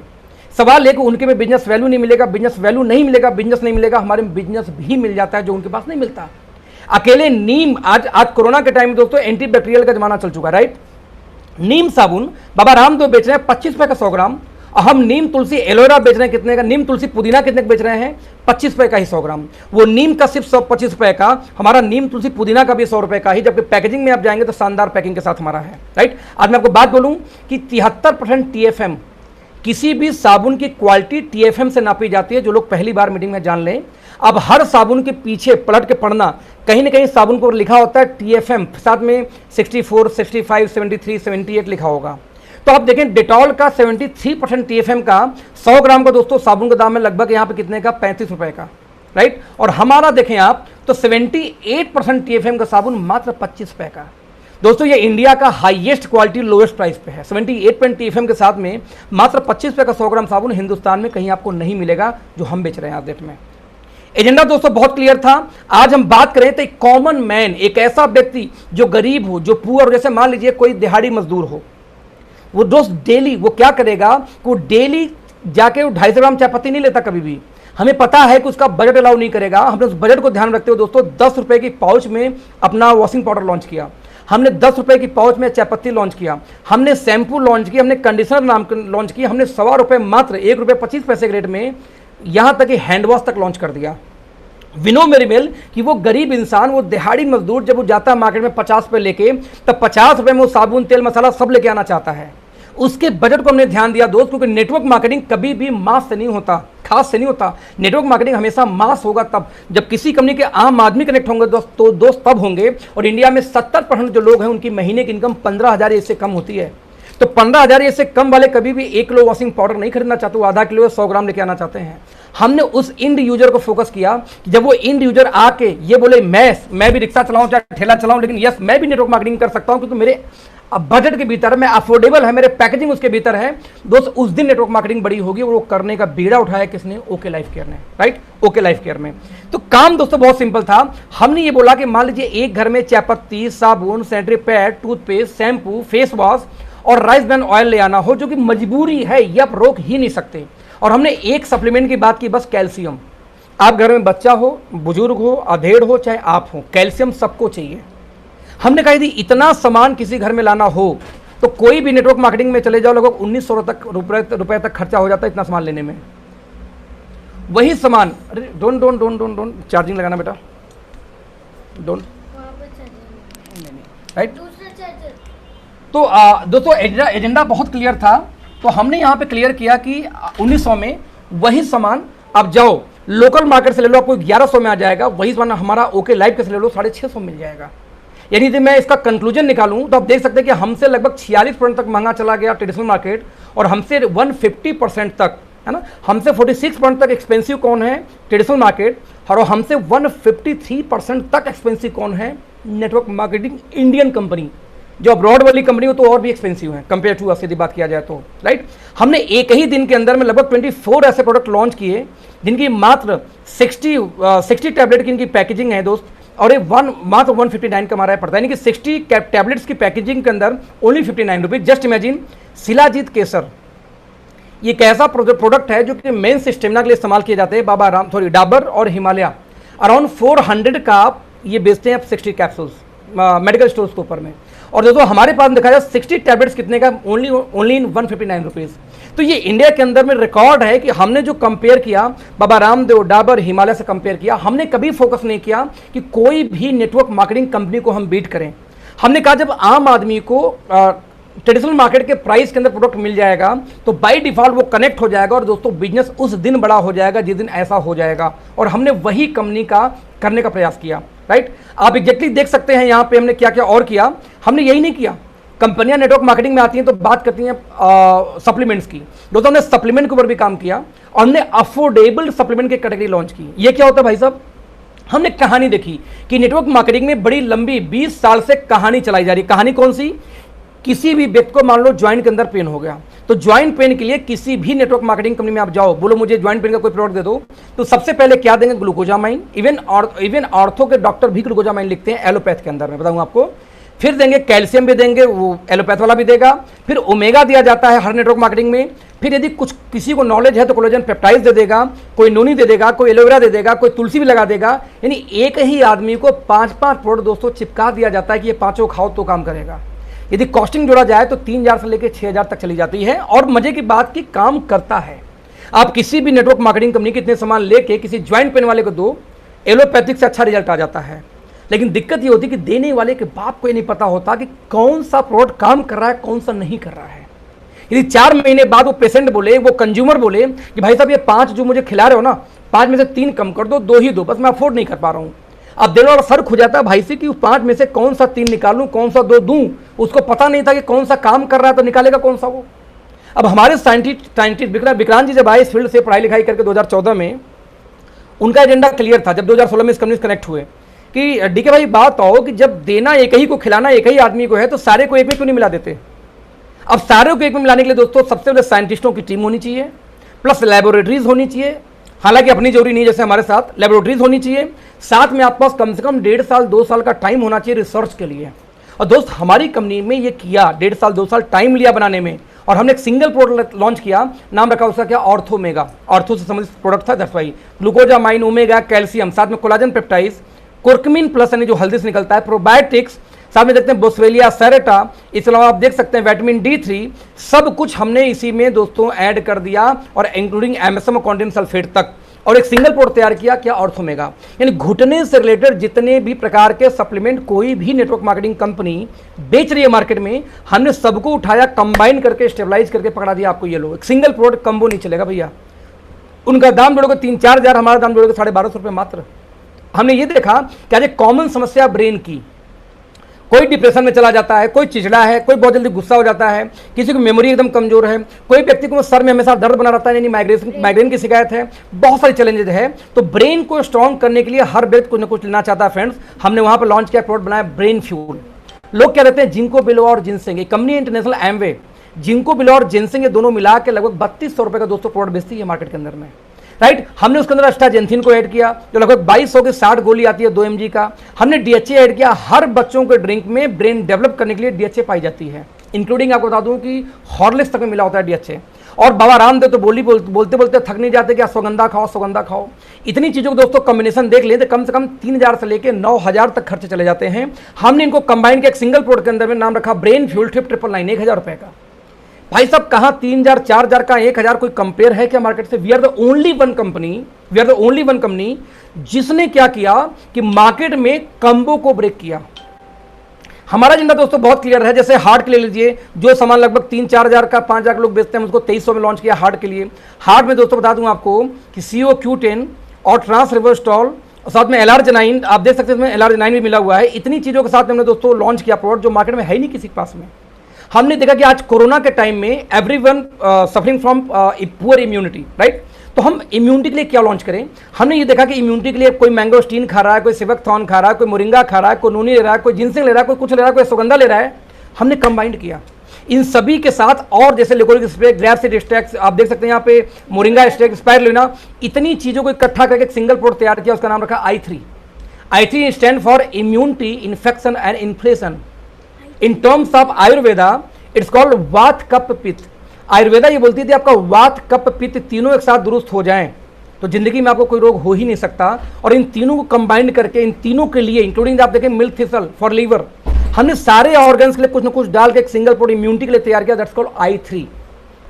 सवाल है कि उनके में बिजनेस वैल्यू नहीं मिलेगा, बिजनेस वैल्यू नहीं मिलेगा, बिजनेस नहीं मिलेगा, हमारे में बिजनेस भी मिल जाता है जो उनके पास नहीं मिलता। अकेले नीम आज कोरोना के टाइम में दोस्तों एंटी बैक्टीरियल का जमाना चल चुका है, राइट। नीम साबुन बाबा रामदेव बेच रहे हैं 25 रुपए का 100 ग्राम। हम नीम तुलसी एलोवेरा बेच रहे हैं कितने का, नीम तुलसी पुदीना कितने का बेच रहे हैं 25 रुपए का ही 100 ग्राम। वो नीम का सिर्फ 125 रुपए का, हमारा नीम तुलसी पुदीना का भी 100 रुपए का ही, जबकि पैकेजिंग में आप जाएंगे तो शानदार पैकिंग के साथ हमारा है, राइट। आज मैं आपको बात बोलूं कि 73% TFM किसी भी साबुन की क्वालिटी TFM से नापी जाती है, जो लोग पहली बार मीटिंग में जान लें। अब हर साबुन के पीछे पलट के पढ़ना, कहीं ना कहीं साबुन को लिखा होता है TFM, साथ में 64, 65, 73, 78 लिखा होगा। तो आप देखें डेटॉल का 73% TFM का 100 ग्राम का दोस्तों साबुन का दाम है लगभग यहाँ पे कितने का 35 रुपए का, राइट। और हमारा देखें आप तो 78% TFM का साबुन मात्र 25 रुपए का। दोस्तों ये इंडिया का हाईएस्ट क्वालिटी लोएस्ट प्राइस पे है। 78% TFM के साथ में मात्र 25 रुपए का 100 ग्राम साबुन हिंदुस्तान में कहीं आपको नहीं मिलेगा जो हम बेच रहे हैं आज डेट में। एजेंडा दोस्तों बहुत क्लियर था। आज हम बात करें तो एक कॉमन मैन, एक ऐसा व्यक्ति जो गरीब हो, जो पुअर, जैसे मान लीजिए कोई दिहाड़ी मजदूर हो, वो दोस्त डेली वो क्या करेगा, वो डेली जाके 250 ग्राम चाय पत्ती नहीं लेता कभी भी। हमें पता है कि उसका बजट अलाउ नहीं करेगा। हमने उस बजट को ध्यान रखते हुए दोस्तों 10 रुपए की पाउच में अपना वॉशिंग पाउडर लॉन्च किया, हमने 10 रुपए की पाउच में चाय पत्ती लॉन्च किया, हमने शैम्पू लॉन्च किया, हमने कंडीशनर नाम लॉन्च किया, हमने 1.25 रुपए मात्र 1 रुपये 25 पैसे के रेट में यहाँ तक कि हैंड वॉश तक लॉन्च कर दिया। विनो मेरी मेल कि वो गरीब इंसान, वो दिहाड़ी मजदूर जब वो जाता है मार्केट में 50 रुपये लेके, तब 50 रुपये में वो साबुन तेल मसाला सब लेके आना चाहता है। उसके बजट को हमने ध्यान दिया दोस्त, क्योंकि नेटवर्क मार्केटिंग कभी भी मास से नहीं होता, खास से नहीं होता। नेटवर्क मार्केटिंग हमेशा मास होगा तब जब किसी कंपनी के आम आदमी कनेक्ट होंगे दोस्त, तो दोस्त तब होंगे। और इंडिया में 70% जो लोग हैं उनकी महीने की इनकम 15,000 इससे कम होती है। तो 15,000 इससे कम वाले कभी भी 1 किलो वॉशिंग पाउडर नहीं खरीदना चाहते, वो आधा किलो या 100 ग्राम लेके आना चाहते हैं। हमने उस इंड यूजर को फोकस किया कि जब वो इंड यूजर आके ये बोले मैं भी रिक्शा चलाऊं चाहे ठेला चलाऊं, लेकिन यस मैं भी नेटवर्क मार्केटिंग कर सकता हूं क्योंकि मेरे बजट के भीतर मैं अफोर्डेबल है, मेरे पैकेजिंग उसके भीतर है दोस्त, उस दिन नेटवर्क मार्केटिंग बड़ी होगी। वो करने का बीड़ा उठाया किसने? ओके लाइफ केयर ने, राइट, ओके लाइफ केयर में। तो काम दोस्तों बहुत सिंपल था। हमने ये बोला कि मान लीजिए एक घर में चाय पत्ती, साबुन, sanitary pad, toothpaste, shampoo, face wash और राइस ब्रान ऑयल ले आना हो, जो कि मजबूरी है, ये आप रोक ही नहीं सकते। और हमने एक सप्लीमेंट की बात की, बस कैल्शियम। आप घर में बच्चा हो, बुजुर्ग हो, अधेड़ हो, चाहे आप हो, कैल्शियम सबको चाहिए। हमने कहा यदि इतना सामान किसी घर में लाना हो तो कोई भी नेटवर्क मार्केटिंग में चले जाओ, लगभग 1900 रुपए तक खर्चा हो जाता है इतना सामान लेने में। वही सामान, अरे डोंट चार्जिंग लगाना बेटा, डोंट, राइट। तो दोस्तों एजेंडा बहुत क्लियर था। तो हमने यहाँ पे क्लियर किया कि 1900 में वही सामान आप जाओ लोकल मार्केट से ले लो, आपको 1100 में आ जाएगा। वही सामान हमारा ओके लाइफ के से ले लो, 650 मिल जाएगा। यानी यदि मैं इसका कंक्लूजन निकालूं तो आप देख सकते हैं कि हमसे लगभग 46% तक महंगा चला गया ट्रेडिशनल मार्केट, और हमसे 150% तक, है ना, हमसे 46% तक एक्सपेंसिव कौन है? Traditional market. और हमसे 153% तक एक्सपेंसिव कौन है? Network marketing Indian company. जो अब्रॉड वाली कंपनी हो तो और भी एक्सपेंसिव है कंपेयर टू सीधी बात किया जाए तो, राइट। हमने एक ही दिन के अंदर में लगभग 24 ऐसे प्रोडक्ट लॉन्च किए जिनकी मात्र 60 टैबलेट की इनकी पैकेजिंग है दोस्त, और ये मात्र 159 का हमारा पड़ता है। यानी कि 60 टैबलेट्स की पैकेजिंग के अंदर only 59 rupees. Just imagine, shilajit केसर ये एक ऐसा प्रोडक्ट है जो कि मेन स्टेमिना के लिए इस्तेमाल किए जाते हैं। डाबर और हिमालय अराउंड 400 का आप ये बेचते हैं आप 60 कैप्सूल्स मेडिकल स्टोर्स के ऊपर में। और दोस्तों हमारे पास देखा जाए 60 टैबलेट्स कितने का? Only in 159 rupees. तो ये इंडिया के अंदर में रिकॉर्ड है कि हमने जो कंपेयर किया बाबा रामदेव, डाबर, हिमालय से कंपेयर किया। हमने कभी फोकस नहीं किया कि कोई भी नेटवर्क मार्केटिंग कंपनी को हम बीट करें। हमने कहा जब आम आदमी को ट्रेडिशनल मार्केट के प्राइस के अंदर प्रोडक्ट मिल जाएगा तो बाय डिफॉल्ट वो कनेक्ट हो जाएगा, और दोस्तों बिजनेस उस दिन बड़ा हो जाएगा जिस दिन ऐसा हो जाएगा। और हमने वही कंपनी का करने का प्रयास किया, राइट। आप एग्जैक्टली देख सकते हैं यहाँ पे हमने क्या क्या और किया। हमने यही नहीं किया, कंपनियां नेटवर्क मार्केटिंग में आती हैं तो बात करती हैं सप्लीमेंट्स की। दोस्तों हमने सप्लीमेंट के ऊपर भी काम किया और हमने अफोर्डेबल सप्लीमेंट की कैटेगरी लॉन्च की। ये क्या होता है भाई साहब? हमने कहानी देखी कि नेटवर्क मार्केटिंग में बड़ी लंबी 20 साल से कहानी चलाई जा रही। कहानी कौन सी? किसी भी व्यक्ति को मान लो ज्वाइंट के अंदर पेन हो गया, तो ज्वाइंट पेन के लिए किसी भी नेटवर्क मार्केटिंग कंपनी में आप जाओ, बोलो मुझे ज्वाइंट पेन का कोई प्रोडक्ट दे दो, तो सबसे पहले क्या देंगे? ग्लूकोजामाइन। इवन ऑर्थो के डॉक्टर भी ग्लूकोजामाइन लिखते हैं एलोपैथ के अंदर, मैं बताऊंगा आपको। फिर देंगे कैल्शियम भी देंगे, वो एलोपैथ वाला भी देगा। फिर ओमेगा दिया जाता है हर नेटवर्क मार्केटिंग में। फिर यदि कुछ किसी को नॉलेज है तो कोलेजन पेप्टाइड्स दे देगा, कोई नोनी दे देगा, कोई एलोवेरा दे देगा, कोई तुलसी भी लगा देगा। यानी एक ही आदमी को 5-5 प्रोडक्ट दोस्तों चिपका दिया जाता है कि ये पांचों खाओ तो काम करेगा। यदि कॉस्टिंग जोड़ा जाए तो 3000 से लेकर 6000 तक चली जाती है। और मजे की बात की काम करता है। आप किसी भी नेटवर्क मार्केटिंग कंपनी के इतने सामान लेके किसी ज्वाइंट पेन वाले को दो, एलोपैथिक से अच्छा रिजल्ट आ जाता है। लेकिन दिक्कत ये होती है कि देने वाले के बाप को ये नहीं पता होता कि कौन सा प्रोडक्ट काम कर रहा है, कौन सा नहीं कर रहा है। यदि 4 महीने बाद वो पेशेंट बोले, वो कंज्यूमर बोले कि भाई साहब ये 5 जो मुझे खिला रहे हो ना, 5 में से 3 कम कर दो, 2 ही दो, बस मैं अफोर्ड नहीं कर पा रहा हूँ। अब देने वाला सर खो जाता है भाई से कि 5 में से कौन सा 3 निकालूं, कौन सा 2 दूं। उसको पता नहीं था कि कौन सा काम कर रहा है तो निकालेगा कौन सा वो। अब हमारे साइंटिस्ट विक्रांत जी जब आए इस फील्ड से पढ़ाई लिखाई करके 2014 में, उनका एजेंडा क्लियर था। जब 2016 में इस कंपनी से कनेक्ट हुए कि डीके भाई बात आओ कि जब देना एक ही को, खिलाना एक ही आदमी को है, तो सारे को एक में क्यों नहीं मिला देते। अब सारे को एक में मिलाने के लिए दोस्तों सबसे पहले साइंटिस्टों की टीम होनी चाहिए, प्लस लेबोरेटरीज होनी चाहिए। हालांकि अपनी जरूरी नहीं, जैसे हमारे साथ लेबोरेटरीज होनी चाहिए। साथ में आपके पास कम से कम 1.5 साल 2 साल का टाइम होना चाहिए रिसर्च के लिए। और दोस्त हमारी कंपनी में ये किया, 1.5 साल 2 साल टाइम लिया बनाने में। और हमने एक सिंगल प्रोडक्ट लॉन्च किया, नाम रखा उसका क्या? ऑर्थोमेगा। ऑर्थो से संबंधित प्रोडक्ट था, that's why. Glucosamine, omega, calcium, साथ में कोलाजन पेप्टाइड्स, कुर्कुमिन प्लस यानी जो हल्दी से निकलता है, प्रोबायोटिक्स, साथ में देखते हैं बोस्वेलिया सेरेटा। इसके अलावा आप देख सकते हैं विटामिन D3, सब कुछ हमने इसी में दोस्तों ऐड कर दिया, और इंक्लूडिंग एमएसएम और कॉन्टिन सल्फेट तक। और एक सिंगल प्रोडक्ट तैयार किया, क्या ऑर्थोमेगा। यानी घुटने से रिलेटेड जितने भी प्रकार के सप्लीमेंट कोई भी नेटवर्क मार्केटिंग कंपनी बेच रही है मार्केट में, हमने सबको उठाया, कंबाइन करके स्टेबलाइज करके पकड़ा दिया आपको। ये लो, एक सिंगल प्रोडक्ट कम्बो नहीं चलेगा भैया। उनका दाम जोड़ोगे 3-4 हज़ार, हमारा दाम जोड़ोगे 1250 रुपये मात्र। हमने ये देखा कि आज एक कॉमन समस्या ब्रेन की, कोई डिप्रेशन में चला जाता है, कोई चिड़चिड़ा है, कोई बहुत जल्दी गुस्सा हो जाता है, किसी को मेमोरी एकदम कमजोर है, कोई व्यक्ति को सर में हमेशा दर्द बना रहता है, यानी माइग्रेन की शिकायत है, बहुत सारे चैलेंजेस है। तो ब्रेन को स्ट्रॉन्ग करने के लिए हर व्यक्ति कुछ ना कुछ लेना चाहता है फ्रेंड्स। हमने वहां पर लॉन्च किया, प्रोडक्ट बनाया ब्रेन फ्यूल। लोग क्या कहते हैं, जिंको बिलोवा और ginseng, company international Amway, ginkgo biloba और जिनसिंग ये दोनों मिला के लगभग 3200 रुपए का दोस्तों प्रोडक्ट बेचती है मार्केट के अंदर में, राइट। हमने उसके अंदर अस्टाजेंथिन को ऐड किया, जो लगभग 2200 की 60 गोली आती है 2 mg का। हमने डीएचए ऐड किया, हर बच्चों के ड्रिंक में ब्रेन डेवलप करने के लिए डीएचए पाई जाती है, इंक्लूडिंग आपको बता दूं कि हॉर्लिक्स तक में मिला होता है डीएचए। और बाबा रामदेव तो बोलते बोलते थक नहीं जाते कि अश्वगंधा खाओ, अश्वगंधा खाओ। इतनी चीज़ों को दोस्तों कॉम्बिनेशन देख लें तो कम से कम 3000 से लेकर 9000 तक खर्चे चले जाते हैं। हमने इनको कंबाइन किया एक सिंगल प्रोडक्ट के अंदर में, नाम रखा ब्रेन फ्यूल ट्रिप 999, 1000 रुपए का। भाई साहब कहां 3000 4000 का 1000 कोई कंपेयर है क्या मार्केट से? We are the only one company जिसने क्या किया कि मार्केट में कम्बो को ब्रेक किया। हमारा एजेंडा दोस्तों बहुत क्लियर है। जैसे हार्ट के ले लीजिए, जो सामान लगभग 3-4 हज़ार का 5 हज़ार लोग बेचते हैं, उसको 2300 में लॉन्च किया हार्ट के लिए। हार्ट में दोस्तों बता दूं आपको कि CO-Q10 और ट्रांस रिवर्सटॉल और साथ में LR-Arginine, आप देख सकते हैं इसमें LR-Arginine भी मिला हुआ है। इतनी चीज़ों के साथ हमने दोस्तों लॉन्च किया प्रोडक्ट जो मार्केट में है ही नहीं किसी के पास में। हमने देखा कि आज कोरोना के टाइम में everyone suffering from poor immunity, right. तो हम इम्यूनिटी के लिए क्या लॉन्च करें? हमने ये देखा कि इम्यूनिटी के लिए कोई मैंगोस्टीन खा रहा है, कोई सिवकथॉर्न खा रहा है, कोई मोरिंगा खा रहा है, कोई नूनी ले रहा है, कोई जिनसिंग ले रहा है, कोई कुछ ले रहा है, कोई सुगंधा ले रहा है। हमने कंबाइंड किया इन सभी के साथ, और जैसे लिकोरिक स्प्रे, ग्लैपसिड एक्सट्रैक्ट, आप देख सकते हैं यहाँ पे मोरिंगा एक्सट्रैक्ट, स्पाइरुलिना, इतनी चीज़ों को इकट्ठा करके एक सिंगल प्रोडक्ट तैयार किया। उसका नाम रखा I3। I3 stand for immunity, infection and inflation. In terms of Ayurveda it's called वात कप पित्त। आयुर्वेदा ये बोलती थी आपका वात कप पित्त तीनों एक साथ दुरुस्त हो जाएं तो जिंदगी में आपको कोई रोग हो ही नहीं सकता। और इन तीनों को कंबाइंड करके, इन तीनों के लिए इंक्लूडिंग आप देखें मिल्क थिसल फॉर लीवर, हमने सारे ऑर्गन्स के लिए कुछ ना कुछ डाल के एक सिंगल प्रोडक्ट इम्यूनिटी के लिए तैयार किया। That's called I3,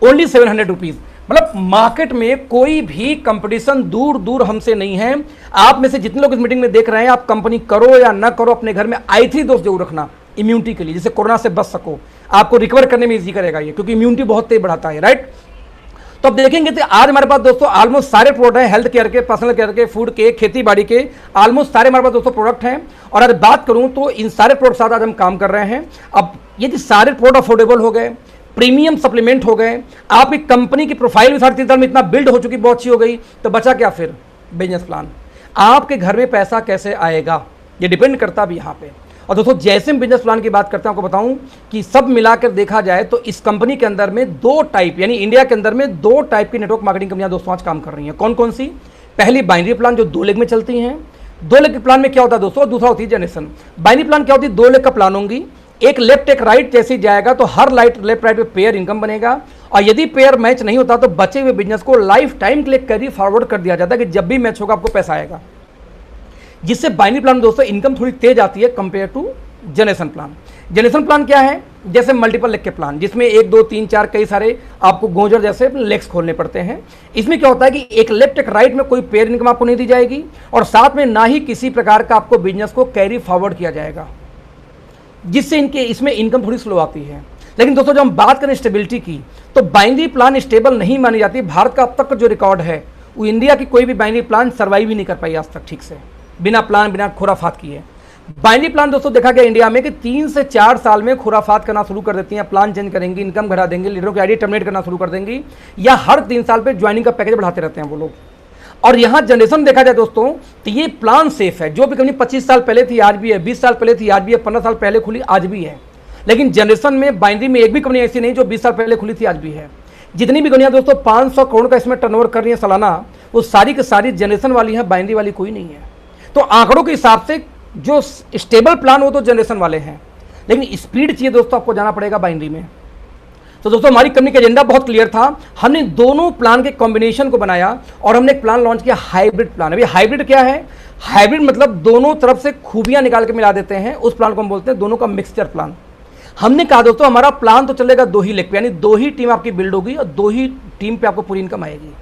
only 700 rupees. मतलब मार्केट में कोई भी कंपटीशन दूर दूर हमसे नहीं है। आप में से जितने लोग इस मीटिंग में देख रहे हैं, आप कंपनी करो या ना करो, अपने घर में I3 दोस्त जरूर रखना इम्यूनिटी के लिए, जिससे कोरोना से बच सको। आपको रिकवर करने में इजी करेगा ये, क्योंकि इम्यूनिटी बहुत तेज बढ़ाता है, राइट। तो अब देखेंगे तो आज हमारे पास दोस्तों ऑलमोस्ट सारे प्रोडक्ट हैं, हेल्थ केयर के, पर्सनल केयर के, फूड के, खेती बाड़ी के, ऑलमोस्ट सारे हमारे पास दोस्तों प्रोडक्ट हैं। और अगर बात करूं तो इन सारे प्रोडक्ट साथ आज हम काम कर रहे हैं। अब यदि सारे प्रोडक्ट अफोर्डेबल हो गए, प्रीमियम सप्लीमेंट हो गए, आपकी कंपनी की प्रोफाइल भी 3.5 साल में इतना बिल्ड हो चुकी, बहुत अच्छी हो गई, तो बचा क्या फिर? Business plan. आपके घर में पैसा कैसे आएगा ये डिपेंड करता भी यहाँ पे। और दोस्तों जैसे हम बिजनेस प्लान की बात करते हैं, आपको बताऊं कि सब मिलाकर देखा जाए तो इस कंपनी के अंदर में 2 टाइप, यानी इंडिया के अंदर में 2 टाइप की नेटवर्क मार्केटिंग कंपनियां दोस्तों आज काम कर रही हैं। कौन कौन सी? पहली बाइनरी प्लान जो 2 लेग में चलती हैं। 2 लेग के प्लान में क्या होता है दोस्तों? दूसरा होती है जनरेशन। बाइनरी प्लान क्या होती है? 2 लेग का प्लान होंगी, एक लेफ्ट एक राइट जैसे जाएगा तो हर लेफ्ट राइट पे पेयर इनकम बनेगा। और यदि पेयर मैच नहीं होता तो बचे हुए बिजनेस को लाइफ टाइम के लिए कैरी फॉरवर्ड कर दिया जाता है कि जब भी मैच होगा आपको पैसा आएगा, जिससे बाइनरी प्लान दोस्तों इनकम थोड़ी तेज आती है compare to generation plan. Generation plan क्या है? जैसे मल्टीपल लेग के प्लान, जिसमें 1 2 3 4 कई सारे आपको गोंजर जैसे लेग्स खोलने पड़ते हैं। इसमें क्या होता है कि एक लेफ्ट एक राइट में कोई पेयर इनकम आपको नहीं दी जाएगी, और साथ में ना ही किसी प्रकार का आपको बिजनेस को कैरी फॉरवर्ड किया जाएगा, जिससे इनके इसमें इनकम थोड़ी स्लो आती है। लेकिन दोस्तों जब हम बात करें स्टेबिलिटी की, तो बाइनरी प्लान स्टेबल नहीं मानी जाती। भारत का अब तक का जो रिकॉर्ड है, वो इंडिया की कोई भी बाइनरी प्लान सर्वाइव ही नहीं कर पाई आज तक ठीक से, बिना प्लान बिना खुराफात किए। बाइनरी प्लान दोस्तों देखा गया इंडिया में कि 3 से 4 साल में खुराफात करना शुरू कर देती हैं, प्लान चेंज करेंगी, इनकम घटा देंगे, लीडरों की आईडी टर्मिनेट करना शुरू कर देंगी, या हर 3 साल पे ज्वाइनिंग का पैकेज बढ़ाते रहते हैं वो लोग। और यहाँ जनरेशन देखा जाए दोस्तों तो ये प्लान सेफ है। जो भी कंपनी 25 साल पहले थी आज भी है, 20 साल पहले थी आज भी है, 15 साल पहले खुली आज भी है। लेकिन जनरेशन में बाइनरी में एक भी कंपनी ऐसी नहीं जो 20 साल पहले खुली थी आज भी है। जितनी भी कंपनियां दोस्तों 500 करोड़ का इसमें टर्नओवर कर रही है सालाना, वो सारी की सारी जनरेशन वाली है, बाइनरी वाली कोई नहीं है। तो आंकड़ों के हिसाब से जो स्टेबल प्लान वो तो जनरेशन वाले हैं, लेकिन स्पीड चाहिए दोस्तों आपको जाना पड़ेगा बाइनरी में। तो दोस्तों हमारी कंपनी का एजेंडा बहुत क्लियर था। हमने दोनों प्लान के कॉम्बिनेशन को बनाया और हमने एक प्लान लॉन्च किया, हाइब्रिड प्लान। अभी हाइब्रिड क्या है? हाइब्रिड मतलब दोनों तरफ से खूबियां निकाल के मिला देते हैं, उस प्लान को हम बोलते हैं दोनों का मिक्सचर प्लान। हमने कहा दोस्तों हमारा प्लान तो चलेगा 2 ही लेग पे, यानी 2 ही टीम आपकी बिल्ड होगी और 2 ही टीम पे आपको पूरी इनकम आएगी।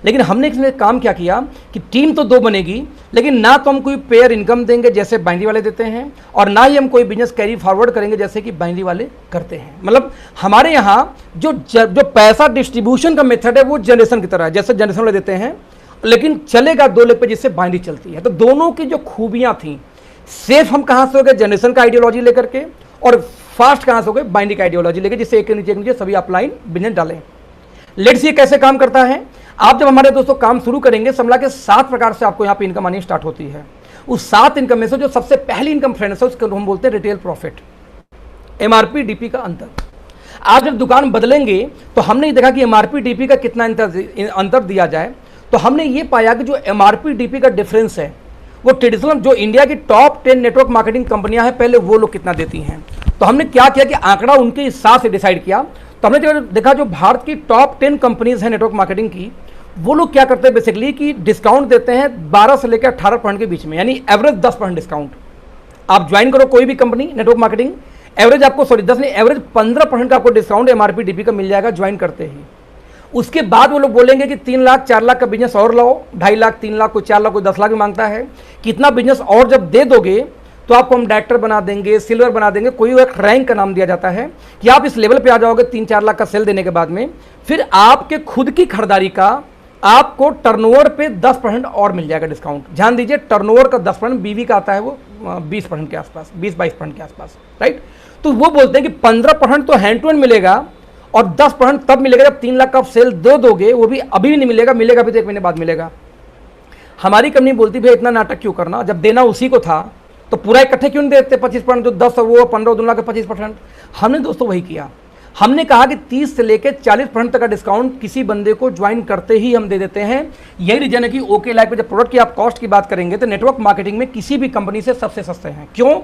लेकिन हमने इसमें काम क्या किया कि टीम तो 2 बनेगी, लेकिन ना तो हम कोई पेयर इनकम देंगे जैसे बाइनरी वाले देते हैं, और ना ही हम कोई बिजनेस कैरी फॉरवर्ड करेंगे जैसे कि बाइनरी वाले करते हैं। मतलब हमारे यहाँ जो पैसा डिस्ट्रीब्यूशन का मेथड है वो जनरेशन की तरह है, जैसे जनरेशन वाले देते हैं, लेकिन चलेगा 2 लेग पे जिससे बाइनरी चलती है। तो दोनों की जो खूबियाँ थी, सेफ हम कहाँ से हो गए जनरेशन का आइडियोलॉजी लेकर के, और फास्ट कहाँ से हो गए बाइनरी का आइडियोलॉजी लेकर, जिससे एक के नीचे सभी अपलाइन बिजनेस डालें। लेट्स सी कैसे काम करता है। आप जब हमारे दोस्तों काम शुरू करेंगे, समझा के 7 प्रकार से आपको यहाँ पे इनकम आनी स्टार्ट होती है। उस 7 इनकम में से जो सबसे पहली इनकम फ्रेंड्स है उसको हम बोलते हैं रिटेल प्रॉफिट, एमआरपी डीपी का अंतर। आप जब दुकान बदलेंगे तो हमने ये देखा कि एमआरपी डीपी का कितना अंतर दिया जाए, तो हमने ये पाया कि जो एमआरपी डीपी का डिफरेंस है वो ट्रेडिशनल जो इंडिया की टॉप 10 नेटवर्क मार्केटिंग कंपनियां हैं पहले वो लोग कितना देती हैं। तो हमने क्या किया कि आंकड़ा उनके हिसाब से डिसाइड किया। तो हमने देखा जो भारत की टॉप 10 कंपनीज हैं नेटवर्क मार्केटिंग की, वो लोग क्या करते हैं बेसिकली कि डिस्काउंट देते हैं 12 से लेकर 18% के बीच में, यानी एवरेज 10% डिस्काउंट। आप ज्वाइन करो कोई भी कंपनी नेटवर्क मार्केटिंग, एवरेज आपको 10 नहीं एवरेज 15% का आपको डिस्काउंट एमआरपी डीपी का मिल जाएगा ज्वाइन करते ही। उसके बाद वो लोग बोलेंगे कि 3 लाख 4 लाख का बिजनेस और लाओ, 2.5 लाख 3 लाख कोई 4 लाख कोई 10 लाख भी मांगता है। कितना बिजनेस और जब दे दोगे तो आपको हम डायरेक्टर बना देंगे, सिल्वर बना देंगे, कोई एक रैंक का नाम दिया जाता है कि आप इस लेवल पे आ जाओगे 3-4 लाख का सेल देने के बाद में, फिर आपके खुद की खरीदारी का आपको टर्नओवर पे 10% और मिल जाएगा डिस्काउंट। ध्यान दीजिए टर्नओवर का 10%, बीवी का आता है वो 20% के आसपास, 20-22% के आसपास, राइट। तो वो बोलते हैं कि 15% तो हैंड टू हैंड मिलेगा और 10% तब मिलेगा जब 3 लाख का आप सेल दे दोगे, वो भी अभी भी नहीं मिलेगा, मिलेगा भी तो 1 महीने बाद मिलेगा। हमारी कंपनी बोलती भैया इतना नाटक क्यों करना, जब देना उसी को था तो पूरा इकट्ठे क्यों नहीं देते 25%, जो 10 वो 15 2 लाख के 25%। हमने दोस्तों वही किया, हमने कहा कि 30 से लेकर 40% तक का डिस्काउंट किसी बंदे को ज्वाइन करते ही हम दे देते हैं। यही रीजन है कि ओके लाइफ पे जब प्रोडक्ट की आप कॉस्ट की बात करेंगे तो नेटवर्क मार्केटिंग में किसी भी कंपनी से सबसे सस्ते हैं। क्यों?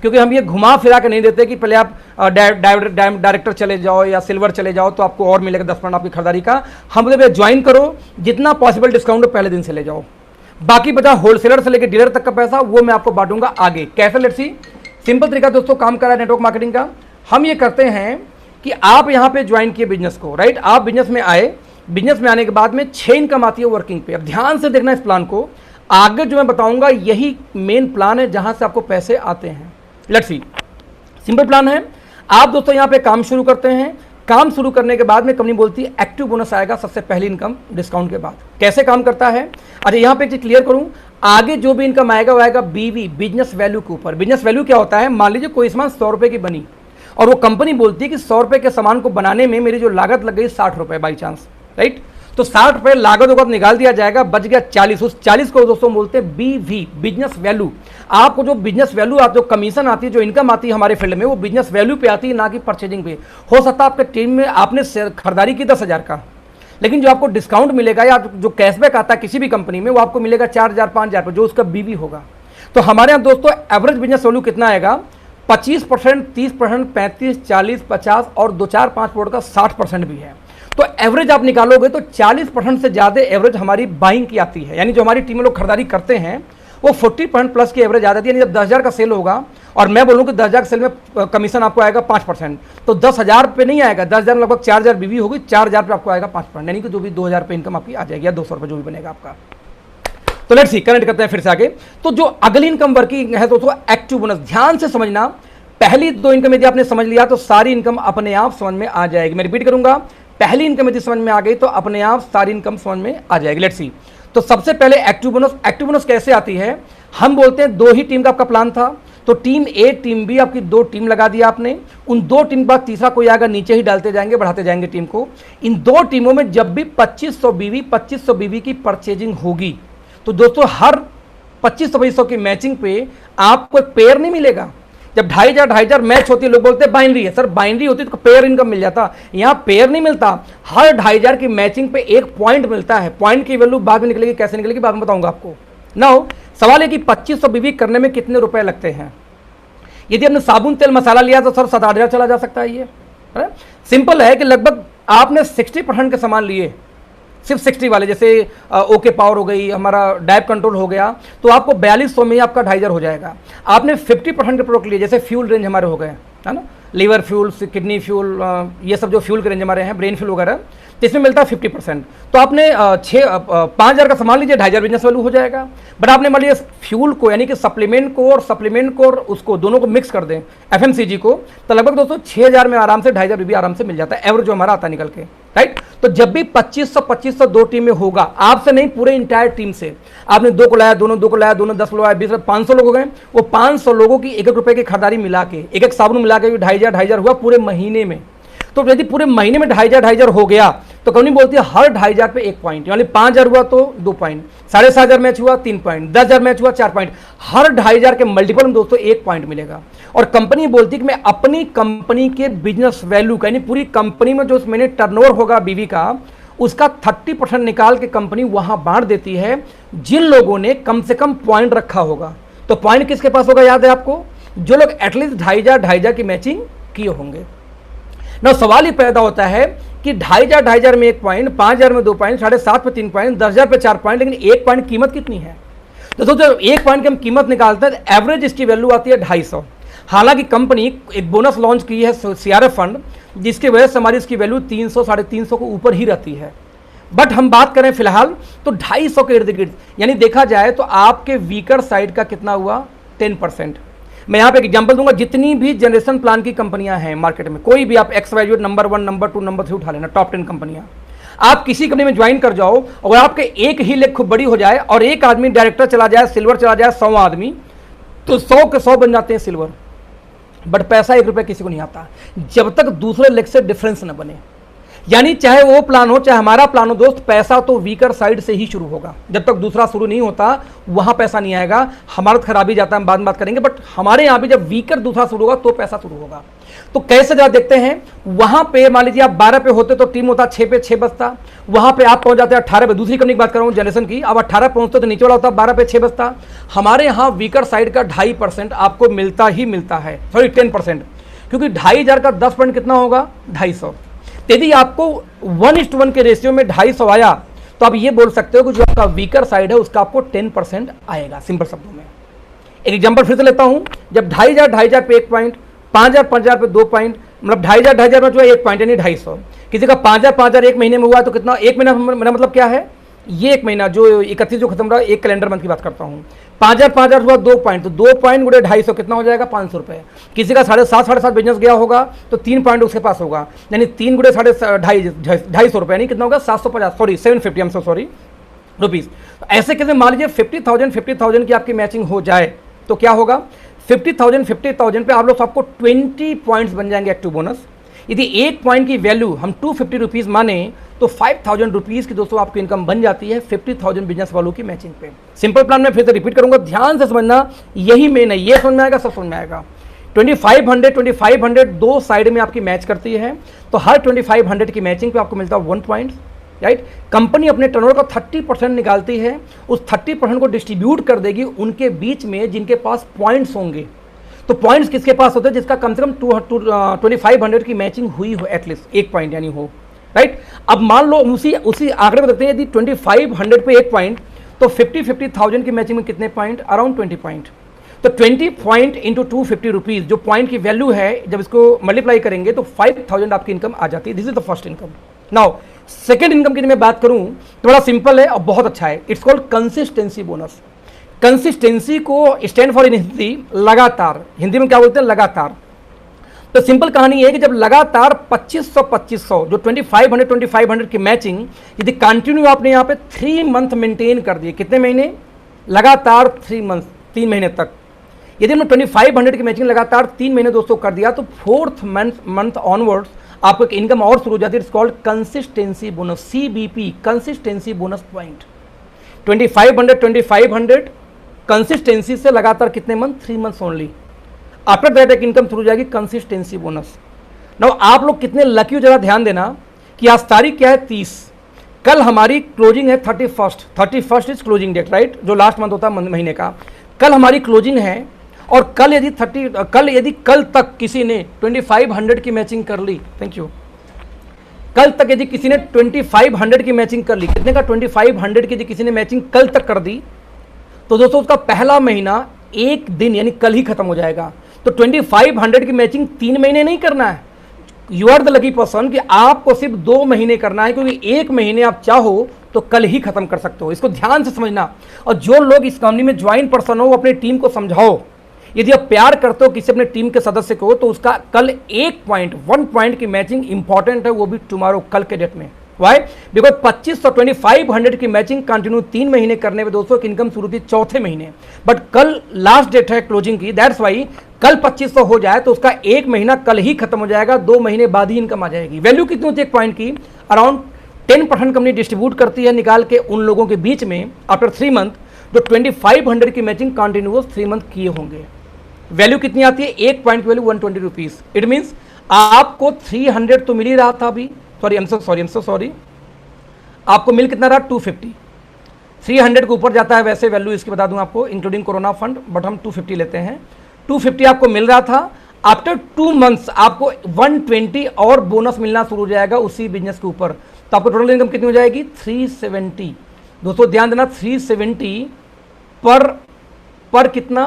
क्योंकि हम ये घुमा फिरा के नहीं देते कि पहले आप डायरेक्टर चले जाओ या सिल्वर चले जाओ तो आपको और मिलेगा 10% आपकी खरीदारी का। हम बोलते ज्वाइन करो, जितना पॉसिबल डिस्काउंट पहले दिन से ले जाओ, बाकी बचा होलसेलर से लेकर डीलर तक का पैसा वो मैं आपको बांटूंगा आगे। कैसे? लेट्स सी, सिंपल तरीका दोस्तों काम कर रहा है नेटवर्क मार्केटिंग का। हम ये करते हैं कि आप यहाँ पे ज्वाइन किए बिजनेस को, राइट, आप बिजनेस में आए, बिजनेस में आने के बाद में 6 इनकम आती है वर्किंग पे। अब ध्यान से देखना इस प्लान को, आगे जो मैं बताऊंगा यही मेन प्लान है जहां से आपको पैसे आते हैं। लेट्स सी, सिंपल प्लान है। आप दोस्तों यहाँ पे काम शुरू करते हैं, काम शुरू करने के बाद में कंपनी बोलती है एक्टिव बोनस आएगा सबसे पहली इनकम डिस्काउंट के बाद। कैसे काम करता है? अच्छा यहाँ पे एक चीज क्लियर करूं, आगे जो भी इनकम आएगा वो आएगा बीवी, बिजनेस वैल्यू के ऊपर। बिजनेस वैल्यू क्या होता है? मान लीजिए कोई सामान 100 रुपए की बनी और वो कंपनी बोलती है कि 100 रुपए के सामान को बनाने में मेरी जो लागत लग गई 60 रुपए बाई चांस, राइट। तो 60 रुपए लागत होगा निकाल दिया जाएगा, बच गया 40। उस 40 को दोस्तों बोलते हैं बीवी, बिजनेस वैल्यू। आपको जो बिजनेस वैल्यू आती है, जो कमीशन आती है, जो इनकम आती है हमारे फील्ड में, वो बिजनेस वैल्यू पे आती है, ना कि परचेजिंग पे। हो सकता है आपके टीम में आपने खरीदारी की 10,000 का, लेकिन जो आपको डिस्काउंट मिलेगा या जो कैशबैक आता है किसी भी कंपनी में, वो आपको मिलेगा 4,000 5,000 पर, जो उसका बीवी होगा। तो हमारे यहाँ दोस्तों एवरेज बिजनेस वैल्यू कितना आएगा? 25%, 30%, 35%, 40%, 50% और 2-4-5% का 60% भी है। तो एवरेज आप निकालोगे तो 40% से ज़्यादा एवरेज हमारी बाइंग की आती है। यानी जो हमारी टीम में लोग खरीदारी करते हैं वो 40% प्लस की एवरेज आ जाती है। यानी जब 10,000 का सेल होगा और मैं बोलूँ कि 10,000 का सेल में कमीशन आपको आएगा 5%, तो 10,000 पे नहीं आएगा, 10,000 लगभग 4,000 बीवी होगी, 4,000 पे आपको आएगा 5%, यानी कि जो भी 2,000 पे इनकम आपकी आ जाएगी या 200 रुपये जो भी बनेगा आपका। तो लेट्स सी, कनेक्ट करते हैं फिर से आगे। तो जो अगली इनकम वर्किंग है दोस्तों एक्टिव बोनस। ध्यान से समझना, पहली 2 इनकम यदि आपने समझ लिया तो सारी इनकम अपने आप समझ में आ जाएगी। मैं रिपीट करूंगा, पहली इनकम यदि समझ में आ गई तो अपने आप सारी इनकम समझ में आ जाएगी। लेट्स सी, तो सबसे पहले एक्टिव बोनस। एक्टिव बोनस कैसे आती है? हम बोलते हैं 2 ही टीम का आपका प्लान था, तो टीम ए टीम बी आपकी 2 टीम लगा दिया आपने। उन 2 टीम के बाद तीसरा कोई आएगा, नीचे ही डालते जाएंगे, बढ़ाते जाएंगे टीम को। इन 2 टीमों में जब भी 2500 बीवी की परचेजिंग होगी तो दोस्तों हर 2500 की मैचिंग पे आपको एक पेयर नहीं मिलेगा। जब 2,500 मैच होती है, लोग बोलते हैं बाइनरी है, सर बाइनरी होती तो पेयर इनकम मिल जाता। यहाँ पेयर नहीं मिलता, हर 2,500 की मैचिंग पे एक पॉइंट मिलता है। पॉइंट की वैल्यू बाद में निकलेगी, कैसे निकलेगी बाद में बताऊंगा आपको। नाउ सवाल है कि 2500 बीवी करने में कितने रुपए लगते हैं? यदि हमने साबुन तेल मसाला लिया तो सर 7-8 चला जा सकता है। ये सिंपल है कि लगभग आपने 60% के सामान लिए, सिर्फ 60 वाले, जैसे ओके पावर हो गई, हमारा डायब कंट्रोल हो गया, तो आपको 4200 में आपका 2,500 हो जाएगा। आपने 50% के प्रोडक्ट लिए, जैसे फ्यूल रेंज हमारे हो गए, है ना, लीवर फ्यूल, किडनी फ्यूल, ये सब जो फ्यूल के रेंज हमारे हैं, ब्रेन फ्यूल वगैरह, तो इसमें मिलता है 50%। तो आपने 5,000 का सामान लीजिए, 2,500 बिजनेस वैल्यू हो जाएगा। बट आपने मान लीजिए फ्यूल को यानी कि सप्लीमेंट को और उसको दोनों को मिक्स कर दें FMCG को, तो लगभग दोस्तों 6,000 में आराम से 2,500 भी आराम से मिल जाता है, एवरेज जो हमारा आता है निकल के, राइट। तो जब भी 2500 दो टीम में होगा, आपसे नहीं पूरे इंटायर टीम से, आपने 2 को लाया, दोनों 2 को लाया, दोनों 10 लाया, 20, 500 लोग हो गए। वो 500 लोगों की 1-1 रुपए की खरीदारी मिला के, एक साबुन मिला के 2,500 हुआ पूरे महीने में। तो यदि पूरे महीने में 2,500 हो गया तो कंपनी बोलती है हर 2,500 पे 1 पॉइंट, यानी 5,000 हुआ तो 2 पॉइंट, 7,500 मैच हुआ 3 पॉइंट, 10,000 मैच हुआ 4 पॉइंट, हर 2,500 के मल्टीपल में दोस्तों 1 पॉइंट मिलेगा। और कंपनी बोलती है कि मैं अपनी कंपनी के बिजनेस वैल्यू का, यानी पूरी कंपनी में जो महीने टर्नओवर होगा बीवी का, उसका 30% निकाल के कंपनी वहां बांट देती है जिन लोगों ने कम से कम पॉइंट रखा होगा। तो पॉइंट किसके पास होगा याद है आपको? जो लोग एटलीस्ट 2,500 की मैचिंग किए होंगे। ना सवाल ही पैदा होता है कि 2,500 में 1 पॉइंट, 5,000 में 2 पॉइंट, 7,500 पे 3 पॉइंट, 10,000 पे 4 पॉइंट, लेकिन 1 पॉइंट कीमत कितनी है? तो दोस्तों 1 पॉइंट की हम कीमत निकालते हैं, एवरेज इसकी वैल्यू आती है 250। हालांकि कंपनी एक बोनस लॉन्च की है CRF फंड, जिसकी वजह से हमारी इसकी वैल्यू 300 350 को ऊपर ही रहती है। बट हम बात करें फिलहाल तो 250 के इर्द गिर्द, यानी देखा जाए तो आपके वीकर साइड का कितना हुआ? 10%। मैं यहाँ पे एक एग्जांपल दूंगा, जितनी भी जनरेशन प्लान की कंपनियां हैं मार्केट में, कोई भी आप XYZ नंबर 1, नंबर 2, नंबर 3 उठा लेना, टॉप 10 कंपनियां, आप किसी कंपनी में ज्वाइन कर जाओ और आपके एक ही लेग खूब बड़ी हो जाए और एक आदमी डायरेक्टर चला जाए, सिल्वर चला जाए, 100 आदमी, तो 100 के 100 बन जाते हैं सिल्वर। बट पैसा 1 रुपया किसी को नहीं आता जब तक दूसरे लेग से डिफरेंस न बने। यानी चाहे वो प्लान हो चाहे हमारा प्लान हो दोस्त, पैसा तो वीकर साइड से ही शुरू होगा। जब तक दूसरा शुरू नहीं होता वहां पैसा नहीं आएगा। हमारा खराबी जाता है, हम बाद में बात करेंगे, बट हमारे यहां भी जब वीकर दूसरा शुरू होगा तो पैसा शुरू होगा। तो कैसे जरा देखते हैं, वहां पे मान लीजिए आप 12 पे होते तो टीम होता 6 पे 6 बचता, वहां पे आप पहुंच जाते हैं 18 पे, दूसरी कंपनी की बात कर रहा हूं जनरेशन की, अब 18 पहुंचते तो नीचे वाला होता 12 पे 6 बचता। हमारे यहाँ वीकर साइड का 2.5% आपको मिलता ही मिलता है, सॉरी 10%, क्योंकि 2,500 का 10 पॉइंट कितना होगा? 250। यदि आपको 1:1 के रेशियो में 250 आया तो आप ये बोल सकते हो कि जो आपका वीकर साइड है उसका आपको 10% आएगा। सिंपल शब्दों में एक एग्जांपल फिर से लेता हूं, जब 2,500 पे 1 पॉइंट, 5,000 पे 2 पॉइंट, मतलब 2,500 में जो है 1 पॉइंट यानी 250। किसी का 5,000 एक महीने में हुआ तो कितना? 1 महीना, मेरा मतलब क्या है, ये 1 महीना जो 31 जो खत्म रहा, एक कैलेंडर मंथ की बात करता हूँ, 5,000 हुआ 2 पॉइंट, तो 2 पॉइंट गुणे 250 कितना हो जाएगा? 500 रुपये। किसी का 7.5 बिजनेस गया होगा तो 3 पॉइंट उसके पास होगा, यानी 3 गुणे 250 रुपये, यानी कितना होगा? 750, sorry 750, I'm so sorry rupees. ऐसे कैसे मान लीजिए 50,000 की आपकी मैचिंग हो जाए तो क्या होगा? 50,000 पे आप लोग आपको 20 पॉइंट्स बन जाएंगे एक्टिव बोनस। यदि 1 पॉइंट की वैल्यू हम 250 रुपीज़ माने तो 5,000 रुपीज़ की दोस्तों आपकी इनकम बन जाती है 50,000 बिजनेस वालों की मैचिंग पे। सिंपल प्लान में फिर से रिपीट करूंगा, ध्यान से समझना, यही मेन है, ये समझ में आएगा, सब समझ में आएगा। 2,500 दो साइड में आपकी मैच करती है, तो हर 2,500 की मैचिंग पे आपको मिलता है 1 पॉइंट, राइट। कंपनी अपने टर्नओवर का 30% निकालती है, उस 30% को डिस्ट्रीब्यूट कर देगी उनके बीच में जिनके पास पॉइंट्स होंगे। तो पॉइंट्स किसके पास होते हैं? जिसका कम से कम 2,500 की मैचिंग हुई हो, एटलीस्ट 1 पॉइंट यानी हो, राइट। अब मान लो उसी आंकड़े में देखते हैं, यदि 2,500 पे 1 पॉइंट तो 50,000 की मैचिंग में कितने पॉइंट? Around 20 point. तो 20 पॉइंट इंटू 250 रुपीज़ जो पॉइंट की वैल्यू है, जब इसको मल्टीप्लाई करेंगे तो 5,000 आपकी इनकम आ जाती है। This is the first income. Now second income की मैं बात करूं तो बड़ा सिंपल है और बहुत अच्छा है, it's called consistency bonus. Consistency को स्टैंड फॉर इन हिंदी लगातार, हिंदी में क्या बोलते हैं? लगातार। तो सिंपल कहानी है कि जब लगातार 2,500 जो 2,500 की मैचिंग यदि कंटिन्यू आपने यहाँ पे 3 मंथ मेंटेन कर दिए, कितने महीने? लगातार 3 मंथ, 3 महीने तक। यदि हमने 2,500 की मैचिंग लगातार 3 महीने दोस्तों कर दिया तो 4th मंथ ऑनवर्ड्स आपको एक इनकम और शुरू हो जाती है, it's called consistency bonus, CBP, consistency bonus point. 2,500 consistency से लगातार कितने month? 3 months only. After that एक इनकम शुरू हो जाएगी कंसिस्टेंसी बोनस। नाउ आप लोग कितने लकी हो, जरा ध्यान देना कि आज तारीख क्या है? 30। कल हमारी क्लोजिंग है 31 इज क्लोजिंग डेट, राइट, जो लास्ट मंथ होता है महीने का। कल हमारी क्लोजिंग है और कल यदि कल तक किसी ने 2,500 की मैचिंग कर ली, थैंक यू, कल तक यदि किसी ने 2,500 की मैचिंग कर ली, कितने का? 2,500 की यदि किसी ने मैचिंग कल तक कर दी तो दोस्तों उसका पहला महीना 1 दिन यानी कल ही खत्म हो जाएगा। तो 2,500 की मैचिंग 3 महीने नहीं करना है, you are the lucky person कि आपको सिर्फ 2 महीने करना है, क्योंकि 1 महीने आप चाहो तो कल ही खत्म कर सकते हो। इसको ध्यान से समझना। और जो लोग इस कंपनी में ज्वाइन पर्सन हो, वो अपनी टीम को समझाओ। यदि आप प्यार करते हो किसी अपने टीम के सदस्य को, तो उसका कल 1 पॉइंट की मैचिंग इंपॉर्टेंट है, वो भी टुमारो, कल के डेट में। वाई? बिकॉज 2500 की मैचिंग कंटिन्यू 3 महीने करने में दोस्तों की इनकम शुरू थी चौथे महीने, बट कल लास्ट डेट है क्लोजिंग की। दैट्स वाई कल 2500 हो जाए तो उसका 1 महीना कल ही खत्म हो जाएगा, 2 महीने बाद ही इनकम आ जाएगी। वैल्यू कितनी होती है 1 पॉइंट की? अराउंड 10% कंपनी डिस्ट्रीब्यूट करती है निकाल के उन लोगों के बीच में आफ्टर 3 मंथ, जो 2500 की मैचिंग कंटिन्यूअस 3 मंथ किए होंगे। वैल्यू कितनी आती है? 1 पॉइंट की वैल्यू 120 रुपीज। इट मीन्स आपको 300 तो मिल ही रहा था अभी, सॉरी, आपको मिल कितना रहा? 250। 300 के ऊपर जाता है वैसे वैल्यू इसकी बता दूं आपको, इंक्लूडिंग कोरोना फंड, बट हम 250 लेते हैं। 250 आपको मिल रहा था। आफ्टर 2 मंथ्स आपको 120 और बोनस मिलना शुरू हो जाएगा उसी बिजनेस के ऊपर। तो आपको टोटल इनकम कितनी हो जाएगी? 370। दोस्तों ध्यान देना, 370 पर कितना?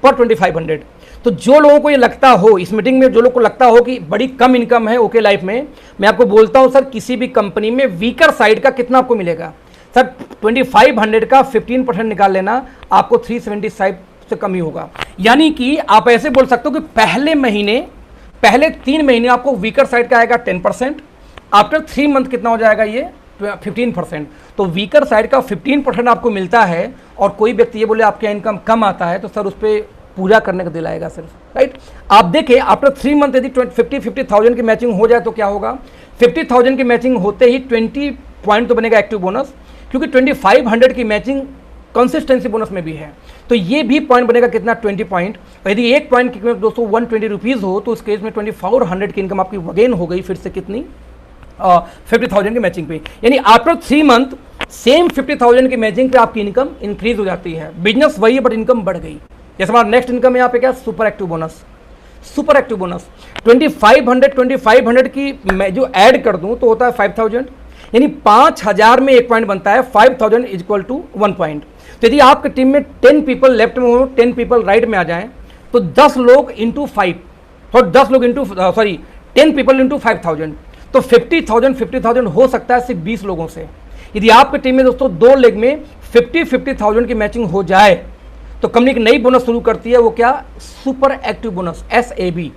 पर 2500। तो जो लोगों को ये लगता हो इस मीटिंग में, जो लोग को लगता हो कि बड़ी कम इनकम है ओके लाइफ में, मैं आपको बोलता हूं सर, किसी भी कंपनी में वीकर साइड का कितना आपको मिलेगा? सर 2500 का 15% निकाल लेना, आपको 375 से कम ही होगा। यानी कि आप ऐसे बोल सकते हो कि पहले 3 महीने आपको वीकर साइड का आएगा 10%, आफ्टर 3 मंथ कितना हो जाएगा ये? 15%। तो वीकर साइड का 15% आपको मिलता है। और कोई व्यक्ति ये बोले आपका इनकम कम आता है, तो सर उस पर पूजा करने का दिल आएगा सिर्फ, राइट? आप देखें आफ्टर 3 मंथ यदि 50,000 की मैचिंग हो जाए तो क्या होगा? 50,000 की मैचिंग होते ही 20 पॉइंट तो बनेगा एक्टिव बोनस, क्योंकि 2500 की मैचिंग कंसिस्टेंसी बोनस में भी है, तो ये भी पॉइंट बनेगा कितना? 20 पॉइंट। और यदि 1 पॉइंट की कीमत दोस्तों 120 रुपीज़ हो, तो उस केस में 2400 की इनकम आपकी अगेन हो गई फिर से कितनी? 50,000 की मैचिंग पे। यानी आफ्टर 3 मंथ सेम 50,000 की मैचिंग पे आपकी इनकम इंक्रीज हो जाती है। बिजनेस वही है बट इनकम बढ़ गई। जैसे हमारा नेक्स्ट इनकम यहाँ पे क्या? Super active bonus. Super active bonus 2500 की मैं जो ऐड कर दूं तो होता है 5000, यानी 5000 में 1 पॉइंट बनता है। 5000 इज इक्वल टू 1 पॉइंट। तो यदि आपकी टीम में 10 पीपल लेफ्ट में हो, 10 पीपल राइट में आ जाएं, तो 10 लोग इंटू 5 और 10 लोग इंटू 10 पीपल इंटू 5000, तो 50,000 हो सकता है सिर्फ 20 लोगों से। यदि आपकी टीम में दोस्तों 2 लेग में 50,000 की मैचिंग हो जाए, तो कंपनी एक नई बोनस शुरू करती है। वो क्या? Super active bonus, SAB।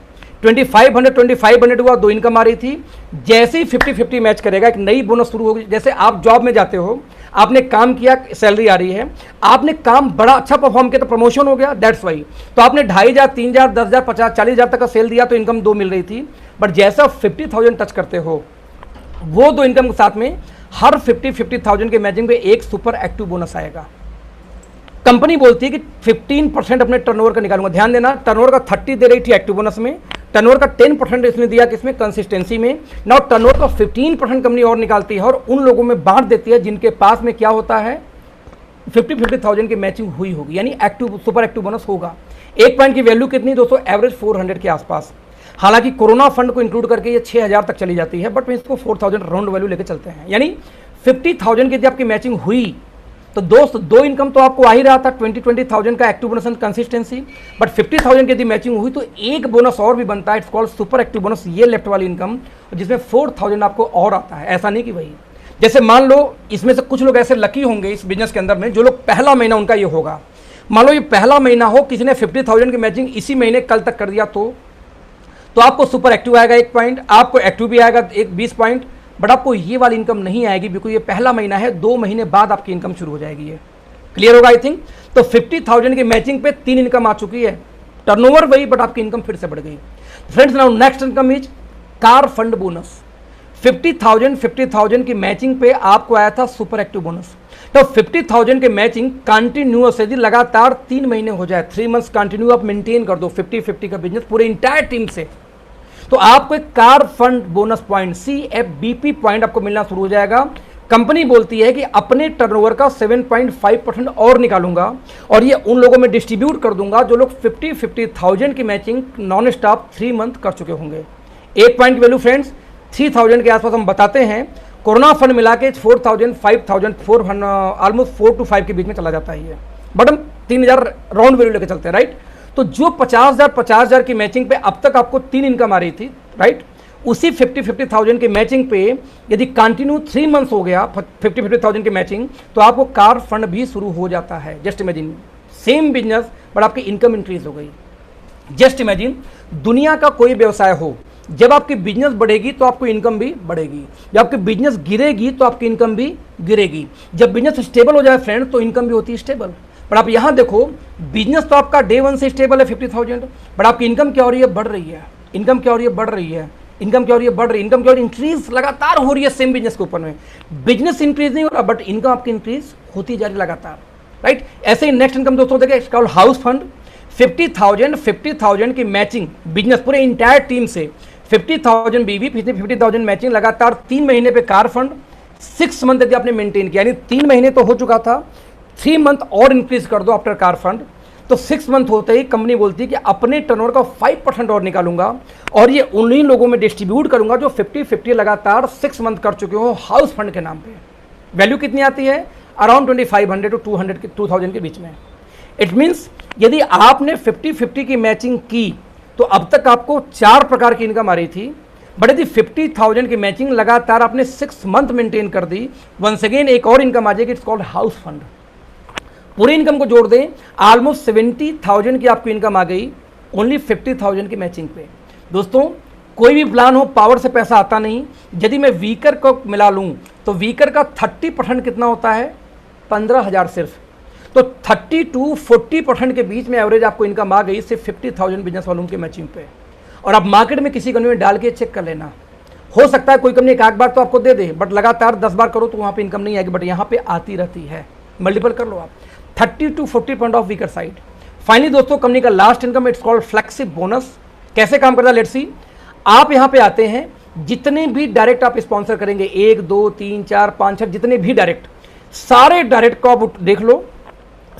2500 हुआ, 2 इनकम आ रही थी। जैसे ही 50-50 मैच करेगा, एक नई बोनस शुरू होगी। जैसे आप जॉब में जाते हो, आपने काम किया, सैलरी आ रही है, आपने काम बड़ा अच्छा परफॉर्म किया तो प्रमोशन हो गया, दैट्स वाई। तो आपने 2500, 3000, 10,000, 50,000, 40,000 तक का सेल दिया तो इनकम 2 मिल रही थी। बट जैसा 50,000 टच करते हो, वो 2 इनकम के साथ में हर 50,000 के मैचिंग पे एक सुपर एक्टिव बोनस आएगा। कंपनी बोलती है कि 15% अपने टर्नओवर का निकालूंगा। ध्यान देना, टर्नओवर का 30 दे रही थी एक्टिव बोनस में, टर्नओवर का 10% इसने दिया किसमें? कंसिस्टेंसी में। नाउ टर्नओवर का 15% कंपनी और निकालती है और उन लोगों में बांट देती है जिनके पास में क्या होता है? 50,000 की मैचिंग हुई होगी, यानी एक्टिव सुपर एक्टिव बोनस होगा। 1 पॉइंट की वैल्यू कितनी दोस्तों? एवरेज 400 के आसपास। हालांकि कोरोना फंड को इंक्लूड करके ये 6000 तक चली जाती है, बट मैं इसको 4000 राउंड वैल्यू लेके चलते हैं। यानी 50,000 की यदि आपकी मैचिंग हुई तो दोस्त 2 इनकम तो आपको आ ही रहा था, 20,000 का active bonus and consistency. But 50,000 की यदि मैचिंग हुई तो एक बोनस और भी बनता है, it's called super active bonus. ये लेफ्ट वाली इनकम जिसमें 4000 आपको और आता है। ऐसा नहीं कि वही, जैसे मान लो इसमें से कुछ लोग ऐसे लकी होंगे इस बिजनेस के अंदर में, जो लोग पहला महीना उनका ये होगा, मान लो ये पहला महीना हो, किसी ने 50,000 की मैचिंग इसी महीने कल तक कर दिया, तो आपको सुपर एक्टिव आएगा 1 पॉइंट, आपको एक्टिव भी आएगा 20 पॉइंट, बट आपको ये वाली इनकम नहीं आएगी बिकॉज ये पहला महीना है। 2 महीने बाद आपकी इनकम शुरू हो जाएगी। ये क्लियर होगा आई थिंक। तो 50,000 की मैचिंग पे 3 इनकम आ चुकी है, टर्नओवर वही बट आपकी इनकम फिर से बढ़ गई। Friends now next income is car fund bonus. 50,000 की मैचिंग पे आपको आया था सुपर एक्टिव बोनस। तो 50,000 के मैचिंग कंटिन्यूअस यदि लगातार 3 महीने हो जाए, 3 मंथ्स कंटिन्यू आप मेंटेन कर दो 50-50 का बिजनेस पूरे इंटायर टीम से, तो आपको एक car fund bonus point CFBP point आपको मिलना शुरू हो जाएगा। कंपनी बोलती है कि अपने टर्नओवर का 7.5% और निकालूंगा और ये उन लोगों में डिस्ट्रीब्यूट कर दूंगा जो लोग 50,000 की मैचिंग नॉन स्टॉप 3 मंथ कर चुके होंगे। 1 पॉइंट की वैल्यू फ्रेंड्स 3000 के आसपास हम बताते हैं। कोरोना फंड मिला के 4,000, 5,000, ऑलमोस्ट 4 to 5 के बीच में चला जाता है ये, बट हम 3,000 राउंड वैल्यू लेके चलते हैं, राइट। तो जो 50,000 की मैचिंग पे अब तक आपको 3 इनकम आ रही थी, राइट, उसी 50,000 की मैचिंग पे यदि कंटिन्यू 3 मंथ्स हो गया 50,000 की मैचिंग, तो आपको कार फंड भी शुरू हो जाता है। Just imagine, same business but आपकी इनकम इंक्रीज हो गई। जस्ट इमेजिन, दुनिया का कोई व्यवसाय हो, जब आपकी बिजनेस बढ़ेगी तो आपको इनकम भी बढ़ेगी, जब आपकी बिजनेस गिरेगी तो आपकी इनकम भी गिरेगी। जब बिजनेस स्टेबल हो जाए फ्रेंड, तो इनकम भी होती है स्टेबल। पर आप यहां देखो, बिजनेस तो आपका डे 1 से स्टेबल है 50,000, बट आपकी इनकम क्या हो रही है? बढ़ रही है। इनकम क्या हो रही है? बढ़ रही है। इनकम क्या हो रही है? बढ़ रही है। इनकम क्या हो रही है? इंक्रीज लगातार हो रही है सेम बिजनेस के ऊपर में। बिजनेस इंक्रीज नहीं हो रहा, बट इनकम आपकी इंक्रीज होती जा रही लगातार, राइट। ऐसे ही नेक्स्ट इनकम दोस्तों देखिए, इसका हाउस फंड 50,000 की मैचिंग बिजनेस पूरे इंटायर टीम से 50,000 बीवी 50,000 मैचिंग लगातार 3 महीने पे कार फंड 6 मंथ यदि आपने मेंटेन किया, यानी 3 महीने तो हो चुका था, 3 मंथ और इंक्रीज कर दो आफ्टर कार फंड, तो 6 मंथ होते ही कंपनी बोलती है कि अपने टर्नओवर का 5% और निकालूंगा और ये उन्हीं लोगों में डिस्ट्रीब्यूट करूंगा जो 50-50 लगातार 6 मंथ कर चुके हो हाउस फंड के नाम पे। वैल्यू कितनी आती है? अराउंड 2500 टू 2000 के बीच में। इट मीन्स यदि आपने 50-50 की मैचिंग की तो अब तक आपको 4 प्रकार की इनकम आ रही थी, बट यदि 50,000 की मैचिंग लगातार आपने 6 मंथ मेंटेन कर दी, वंस अगेन एक और इनकम आ जाएगी, इट्स कॉल्ड हाउस फंड। पूरी इनकम को जोड़ दें, ऑलमोस्ट 70,000 की आपकी इनकम आ गई ओनली 50,000 की मैचिंग पे। दोस्तों, कोई भी प्लान हो, पावर से पैसा आता नहीं। यदि मैं वीकर को मिला लूं तो वीकर का 30% कितना होता है? 15,000 सिर्फ। तो 30 to 40% के बीच में एवरेज आपको इनकम आ गई सिर्फ 50,000 बिजनेस वॉल्यूम के मैचिंग पे। और आप मार्केट में किसी कंपनी में डाल के चेक कर लेना, हो सकता है कोई कंपनी एक बार तो आपको दे दे, बट लगातार 10 बार करो तो वहाँ पे इनकम नहीं आएगी, बट यहाँ पे आती रहती है। मल्टीपल कर लो आप, 30 to 40% of weaker side. Finally दोस्तों, कंपनी का last income, it's called फ्लेक्सिब bonus. कैसे काम करता है? Let's see. आप यहाँ पे आते हैं, जितने भी डायरेक्ट आप स्पॉन्सर करेंगे, 1 2 3 4 5 6 जितने भी डायरेक्ट, सारे डायरेक्ट को आप देख लो,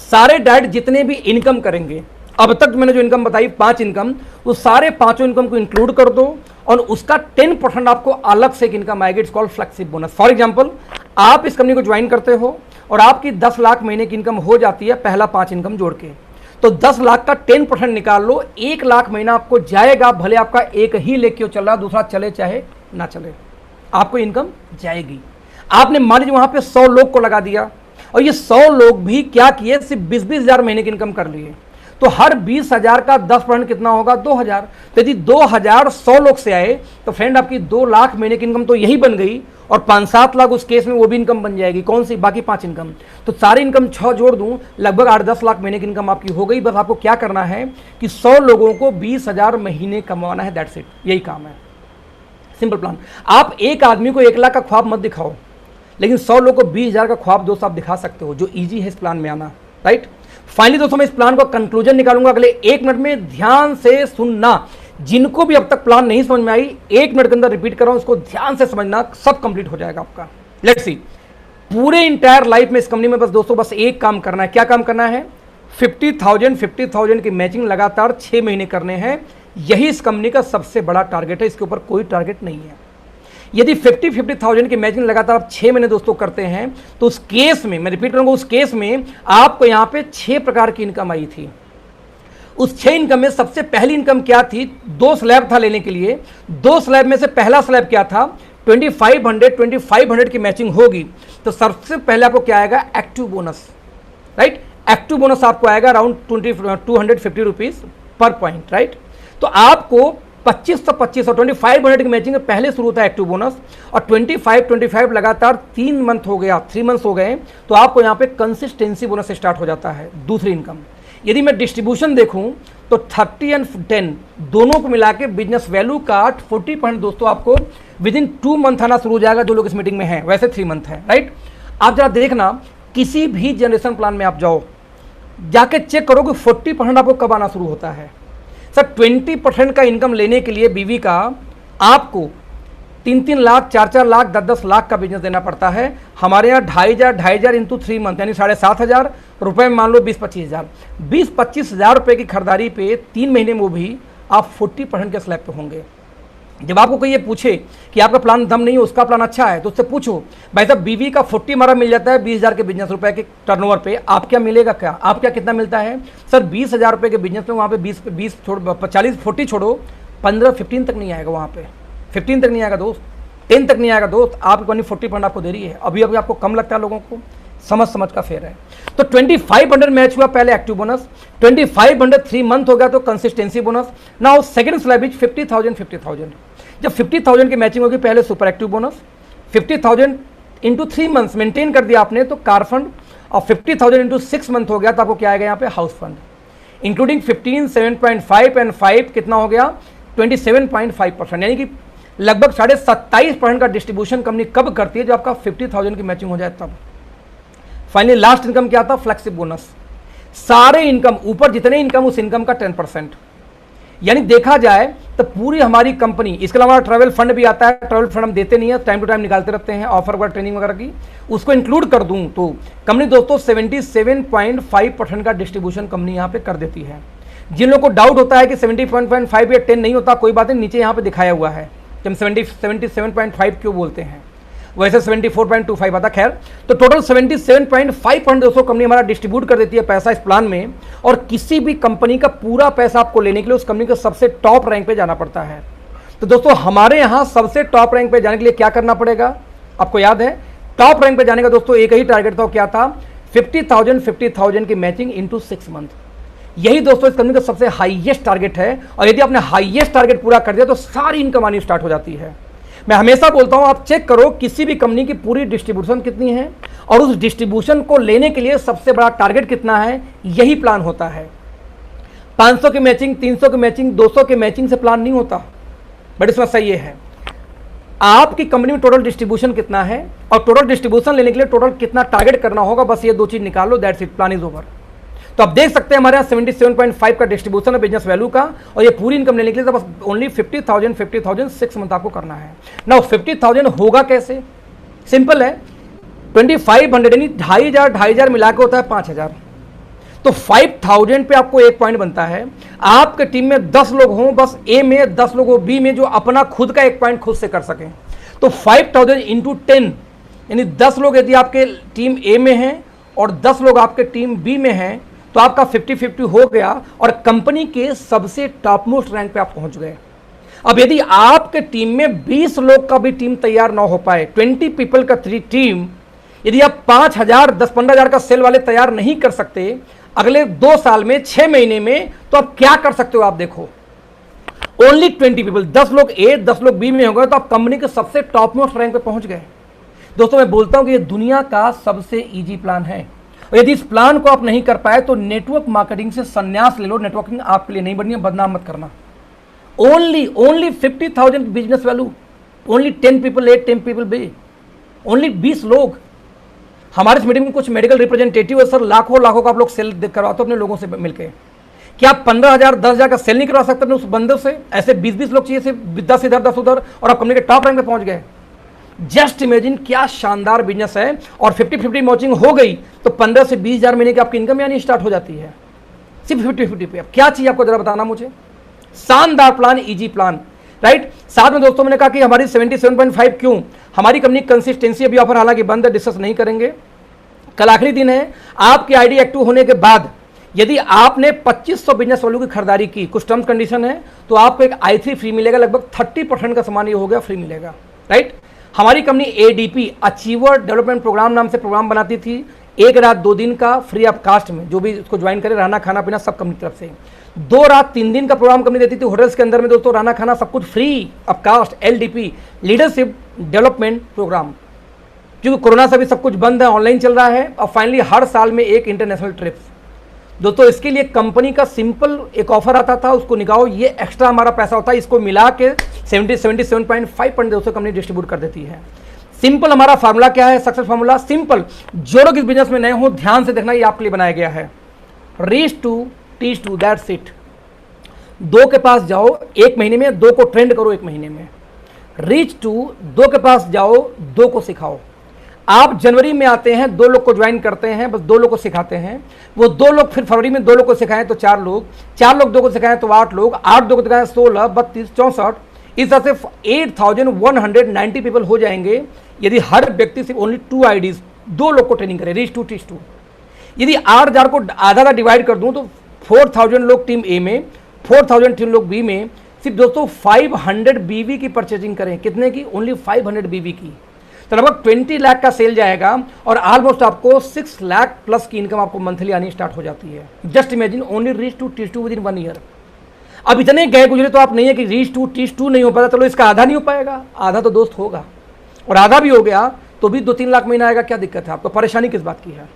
सारे डायरेक्ट जितने भी इनकम करेंगे, अब तक मैंने जो इनकम बताई 5 इनकम, वो सारे 5 इनकम को इंक्लूड कर दो और उसका 10% आपको अलग से एक इनकम आएगी, it's called फ्लेक्सिब bonus. For example, आप इस कंपनी को ज्वाइन करते हो और आपकी 10 लाख महीने की इनकम हो जाती है पहला 5 इनकम जोड़ के, तो 10 लाख का 10% निकाल लो, 1 लाख महीना आपको जाएगा, भले आपका एक ही लेके चल रहा, दूसरा चले चाहे ना चले, आपको इनकम जाएगी। आपने मान लीजिए वहां पे 100 लोग को लगा दिया और ये 100 लोग भी क्या किए? सिर्फ 20-20 हज़ार महीने की इनकम कर लिए, तो हर 20,000 का 10% कितना होगा? 2,000। तो यदि 2,000 100 लोग से आए तो फ्रेंड आपकी 2 लाख महीने की इनकम तो यही बन गई, और 5-7 लाख उस केस में वो भी इनकम बन जाएगी। कौन सी? बाकी 5 इनकम। तो सारी इनकम 6 जोड़ दूं, लगभग 8-10 लाख महीने की इनकम आपकी हो गई। बस आपको क्या करना है कि 100 लोगों को 20,000 महीने कमाना है, दैट्स इट, यही काम है, सिंपल प्लान। आप एक आदमी को 1 लाख का ख्वाब मत दिखाओ, लेकिन 100 लोगों को 20,000 का ख्वाब दोस्तों आप दिखा सकते हो, जो ईजी है इस प्लान में आना, राइट। फाइनली दोस्तों, मैं इस प्लान को कंक्लूजन निकालूंगा अगले 1 मिनट में, ध्यान से सुनना। जिनको भी अब तक प्लान नहीं समझ में आई, 1 मिनट के अंदर रिपीट कर रहा हूं, इसको ध्यान से समझना, सब कंप्लीट हो जाएगा आपका। लेट्स सी, पूरे इंटायर लाइफ में इस कंपनी में बस दोस्तों बस एक काम करना है। क्या काम करना है? 50,000 की मैचिंग लगातार 6 महीने करने हैं। यही इस कंपनी का सबसे बड़ा टारगेट है, इसके ऊपर कोई टारगेट नहीं है। यदि 50,000 की मैचिंग लगातार आप 6 महीने दोस्तों करते हैं, तो उस केस में, मैं रिपीट करूंगा, उस केस में आपको यहां पे 6 प्रकार की इनकम आई थी। उस 6 इनकम में सबसे पहली इनकम क्या थी? 2 स्लैब था लेने के लिए। 2 स्लैब में से पहला स्लैब क्या था? 2500 की मैचिंग होगी तो सबसे पहले आपको क्या आएगा? Active bonus, right. Active bonus आपको आएगा around 250 rupees per point, right. तो आपको 2500 और 2500 की मैचिंग में पहले शुरू होता है एक्टिव बोनस, और 25 लगातार 3 मंथ हो गया, 3 मंथ्स हो गए, तो आपको यहाँ पे कंसिस्टेंसी बोनस स्टार्ट हो जाता है, दूसरी इनकम। यदि मैं डिस्ट्रीब्यूशन देखूं तो 30 और 10 दोनों को मिला के बिजनेस वैल्यू का 40% दोस्तों आपको विद इन 2 मंथ आना शुरू हो जाएगा, जो लोग इस मीटिंग में हैं, वैसे 3 मंथ है, राइट। आप जरा देखना, किसी भी जनरेशन प्लान में आप जाओ, जाके चेक करो कि 40% आपको कब आना शुरू होता है। सर 20% का इनकम लेने के लिए बीवी का आपको 3-3 लाख, 4-4 लाख, 10-10 लाख का बिजनेस देना पड़ता है। हमारे यहाँ 2,500 इंटू 3 मंथ यानी 7,500 रुपये में मान लो 20-25 हज़ार, 20-25 हज़ार रुपये की खरीदारी पे 3 महीने में भी आप 40% के स्लैब पे होंगे। जब आपको कोई ये पूछे कि आपका प्लान दम नहीं है, उसका प्लान अच्छा है, तो उससे पूछो भाई साहब बीवी का 40 हमारा मिल जाता है 20,000 के बिजनेस रुपए के टर्नओवर पे, आप क्या मिलेगा? क्या आप क्या कितना मिलता है? सर 20,000 रुपये के बिजनेस में वहाँ पे 20 छोड़ो, 40 छोड़ो, 15-15 तक नहीं आएगा वहाँ पे। 15 तक नहीं आएगा दोस्त, 10 तक नहीं आएगा दोस्त, आपकी कंपनी 40% आपको दे रही है। अभी अभी आपको कम लगता है, लोगों को समझ का फेयर है। तो 2500 मैच हुआ पहले एक्टिव बोनस, 2500 3 मंथ हो गया तो consistency bonus. Now second slab is 50,000। जब 50,000 की मैचिंग होगी पहले super active bonus, 50,000 into 3 months maintain कर दिया आपने तो कार फंड, और 50,000 इंटू 6 मंथ हो गया तो आपको क्या आएगा यहाँ पे हाउस फंड, इंक्लूडिंग 15, 7.5 एंड 5 कितना हो गया 27.5%, यानी कि लगभग 27.5% का डिस्ट्रीब्यूशन कंपनी कब करती है, जब आपका 50,000 की मैचिंग हो जाए तब। फाइनली लास्ट इनकम क्या था, फ्लेक्सिबल बोनस। सारे इनकम ऊपर जितने इनकम उस इनकम का 10%, यानी देखा जाए तो पूरी हमारी कंपनी, इसके अलावा ट्रैवल फंड भी आता है, ट्रैवल फंड हम देते नहीं है, टाइम टू टाइम निकालते रहते हैं ऑफर वगैरह ट्रेनिंग वगैरह की, उसको इंक्लूड कर दूं तो कंपनी दोस्तों 77.5% का डिस्ट्रीब्यूशन कंपनी यहाँ पे कर देती है। जिन लोगों को डाउट होता है कि 70.5 या 10 नहीं होता, कोई बात नहीं, नीचे यहाँ पे दिखाया हुआ है कि हम 77.5 क्यों बोलते हैं, वैसे 74.25 आता। खैर तो टोटल 77.5% दोस्तों कंपनी हमारा डिस्ट्रीब्यूट कर देती है पैसा इस प्लान में, और किसी भी कंपनी का पूरा पैसा आपको लेने के लिए उस कंपनी के सबसे टॉप रैंक पे जाना पड़ता है। तो दोस्तों हमारे यहाँ सबसे टॉप रैंक पे जाने के लिए क्या करना पड़ेगा, आपको याद है टॉप रैंक पे जाने का दोस्तों एक ही टारगेट था, क्या था 50,000 की मैचिंग इंटू 6 मंथ। यही दोस्तों इस कंपनी का सबसे हाईएस्ट टारगेट है, और यदि आपने हाईएस्ट टारगेट पूरा कर दिया तो सारी इनकम आनी स्टार्ट हो जाती है। मैं हमेशा बोलता हूं आप चेक करो किसी भी कंपनी की पूरी डिस्ट्रीब्यूशन कितनी है, और उस डिस्ट्रीब्यूशन को लेने के लिए सबसे बड़ा टारगेट कितना है, यही प्लान होता है। 500 की मैचिंग, 300 की मैचिंग, 200 की मैचिंग से प्लान नहीं होता। बट इसमें सही है आपकी कंपनी में टोटल डिस्ट्रीब्यूशन कितना है, और टोटल डिस्ट्रीब्यूशन लेने के लिए टोटल कितना टारगेट करना होगा, बस ये 2 चीज निकाल लो, that's it, plan is over. तो आप देख सकते हैं हमारे यहाँ 77.5 का डिस्ट्रीब्यूशन है बिजनेस वैल्यू का, और ये पूरी इनकम लेने के लिए तो बस ओनली 50,000 6 मंथ आपको करना है। नाउ 50,000 होगा कैसे, सिंपल है, 2500 यानी 2,500 मिला के होता है 5,000, तो 5,000 पे आपको एक पॉइंट बनता है। आपके टीम में 10 लोग हों, बस ए में 10 लोग हो बी में, जो अपना खुद का एक पॉइंट खुद से कर सकें, तो 5,000 इंटू 10 यानी 10 लोग यदि आपके टीम ए में हैं और 10 लोग आपके टीम बी में हैं, तो आपका 50-50 हो गया, और कंपनी के सबसे टॉप मोस्ट रैंक पे आप पहुंच गए। अब यदि आपके टीम में 20 लोग का भी टीम तैयार ना हो पाए, 20 पीपल का टीम, यदि आप 5,000 10-15,000 का सेल वाले तैयार नहीं कर सकते अगले 2 साल में 6 महीने में, तो आप क्या कर सकते हो, आप देखो ओनली 20 पीपल, 10 लोग ए 10 लोग बी में हो गए, तो आप कंपनी के सबसे टॉप मोस्ट रैंक पे पहुंच गए। दोस्तों मैं बोलता हूं कि ये दुनिया का सबसे इजी प्लान है, और यदि इस प्लान को आप नहीं कर पाए तो नेटवर्क मार्केटिंग से संन्यास ले लो, नेटवर्किंग आपके लिए नहीं बढ़नी है, बदनाम मत करना। Only 50,000 business value, only 10 people A 10 people be, only 20 लोग। हमारे इस मीटिंग में कुछ मेडिकल रिप्रेजेंटेटिव है सर, लाखों का आप लोग सेल करवाते हो अपने लोगों से मिलकर, क्या आप 15,000 10,000 का सेल नहीं करवा सकते अपने उस बंदे से? ऐसे 20-20 लोग चाहिए, 10 इधर 10 उधर, और आप कंपनी के टॉप रैंक पे पहुंच गए। जस्ट इमेजिन क्या शानदार बिजनेस है, और 50-50 मैचिंग हो गई तो 15 से 20,000 महीने की आपकी इनकम यानी स्टार्ट हो जाती है सिर्फ 50-50 पे। अब क्या चाहिए आपको जरा बताना मुझे, शानदार प्लान, इजी प्लान, राइट। साथ में दोस्तों मैंने कहा कि हमारी 77.5 क्यों, हमारी कंपनी कंसिस्टेंसी अभी ऑफर हालांकि बंद है, डिस्कस नहीं करेंगे, कल आखिरी दिन है। आपकी आईडी एक्टिव होने के बाद यदि आपने 2500 बिजनेस वैल्यू की खरीदारी की, कुछ टर्म्स कंडीशन है, तो आपको एक i3 फ्री मिलेगा, लगभग 30% का सामान ये हो गया फ्री मिलेगा, राइट। हमारी कंपनी ADP अचीवर डेवलपमेंट प्रोग्राम नाम से प्रोग्राम बनाती थी, 1 रात 2 दिन का फ्री ऑफ कास्ट में, जो भी इसको ज्वाइन करे, रहना खाना पीना सब कंपनी तरफ से। 2 रात 3 दिन का प्रोग्राम कंपनी देती थी होटल्स के अंदर में दोस्तों, रहना खाना सब कुछ free of cost, LDP leadership development programme. क्योंकि कोरोना से भी सब कुछ बंद है, ऑनलाइन चल रहा है, और फाइनली हर साल में एक इंटरनेशनल ट्रिप दोस्तों। इसके लिए कंपनी का सिंपल एक ऑफर आता था, उसको निकालो, ये एक्स्ट्रा हमारा पैसा होता है, इसको मिला के 77.5% दोस्तों कंपनी डिस्ट्रीब्यूट कर देती है। सिंपल हमारा फार्मूला क्या है, सक्सेस फार्मूला सिंपल, जो लोग इस बिजनेस में नए हो ध्यान से देखना, ये आपके लिए बनाया गया है, reach two teach two, that's it. 2 के पास जाओ 1 महीने में, 2 को ट्रेंड करो 1 महीने में। रीच टू 2 के पास जाओ, 2 को सिखाओ। आप जनवरी में आते हैं, 2 लोग को ज्वाइन करते हैं, बस 2 लोग को सिखाते हैं, वो 2 लोग फिर फरवरी में 2 लोग को सिखाएं तो 4 लोग, 4 लोग 2 को सिखाएं तो 8 लोग, 8 2 को सिखाएं 16 32 64, इस तरह से 8190 पीपल हो जाएंगे यदि हर व्यक्ति सिर्फ ओनली 2 आईडीज 2 लोग को ट्रेनिंग करे, रीच टू टीच टू। यदि 8,000 को आधा डिवाइड कर दूं तो 4,000 लोग टीम ए में, 4,000 टीम लोग बी में, सिर्फ दोस्तों 500 बीवी की परचेजिंग करें, कितने की? ओनली 500 बीवी की, तो लगभग 20 लाख का सेल जाएगा और ऑलमोस्ट आपको 6 लाख प्लस की इनकम आपको मंथली आनी स्टार्ट हो जाती है। Just imagine, only reach two teach two within 1 year. अब इतने गए गुजरे तो आप नहीं है कि रीच टू टीच टू नहीं हो पाता, चलो इसका आधा नहीं हो पाएगा, आधा तो दोस्त होगा, और आधा भी हो गया तो भी 2-3 लाख महीना आएगा, क्या दिक्कत है आपको? परेशानी किस बात की है?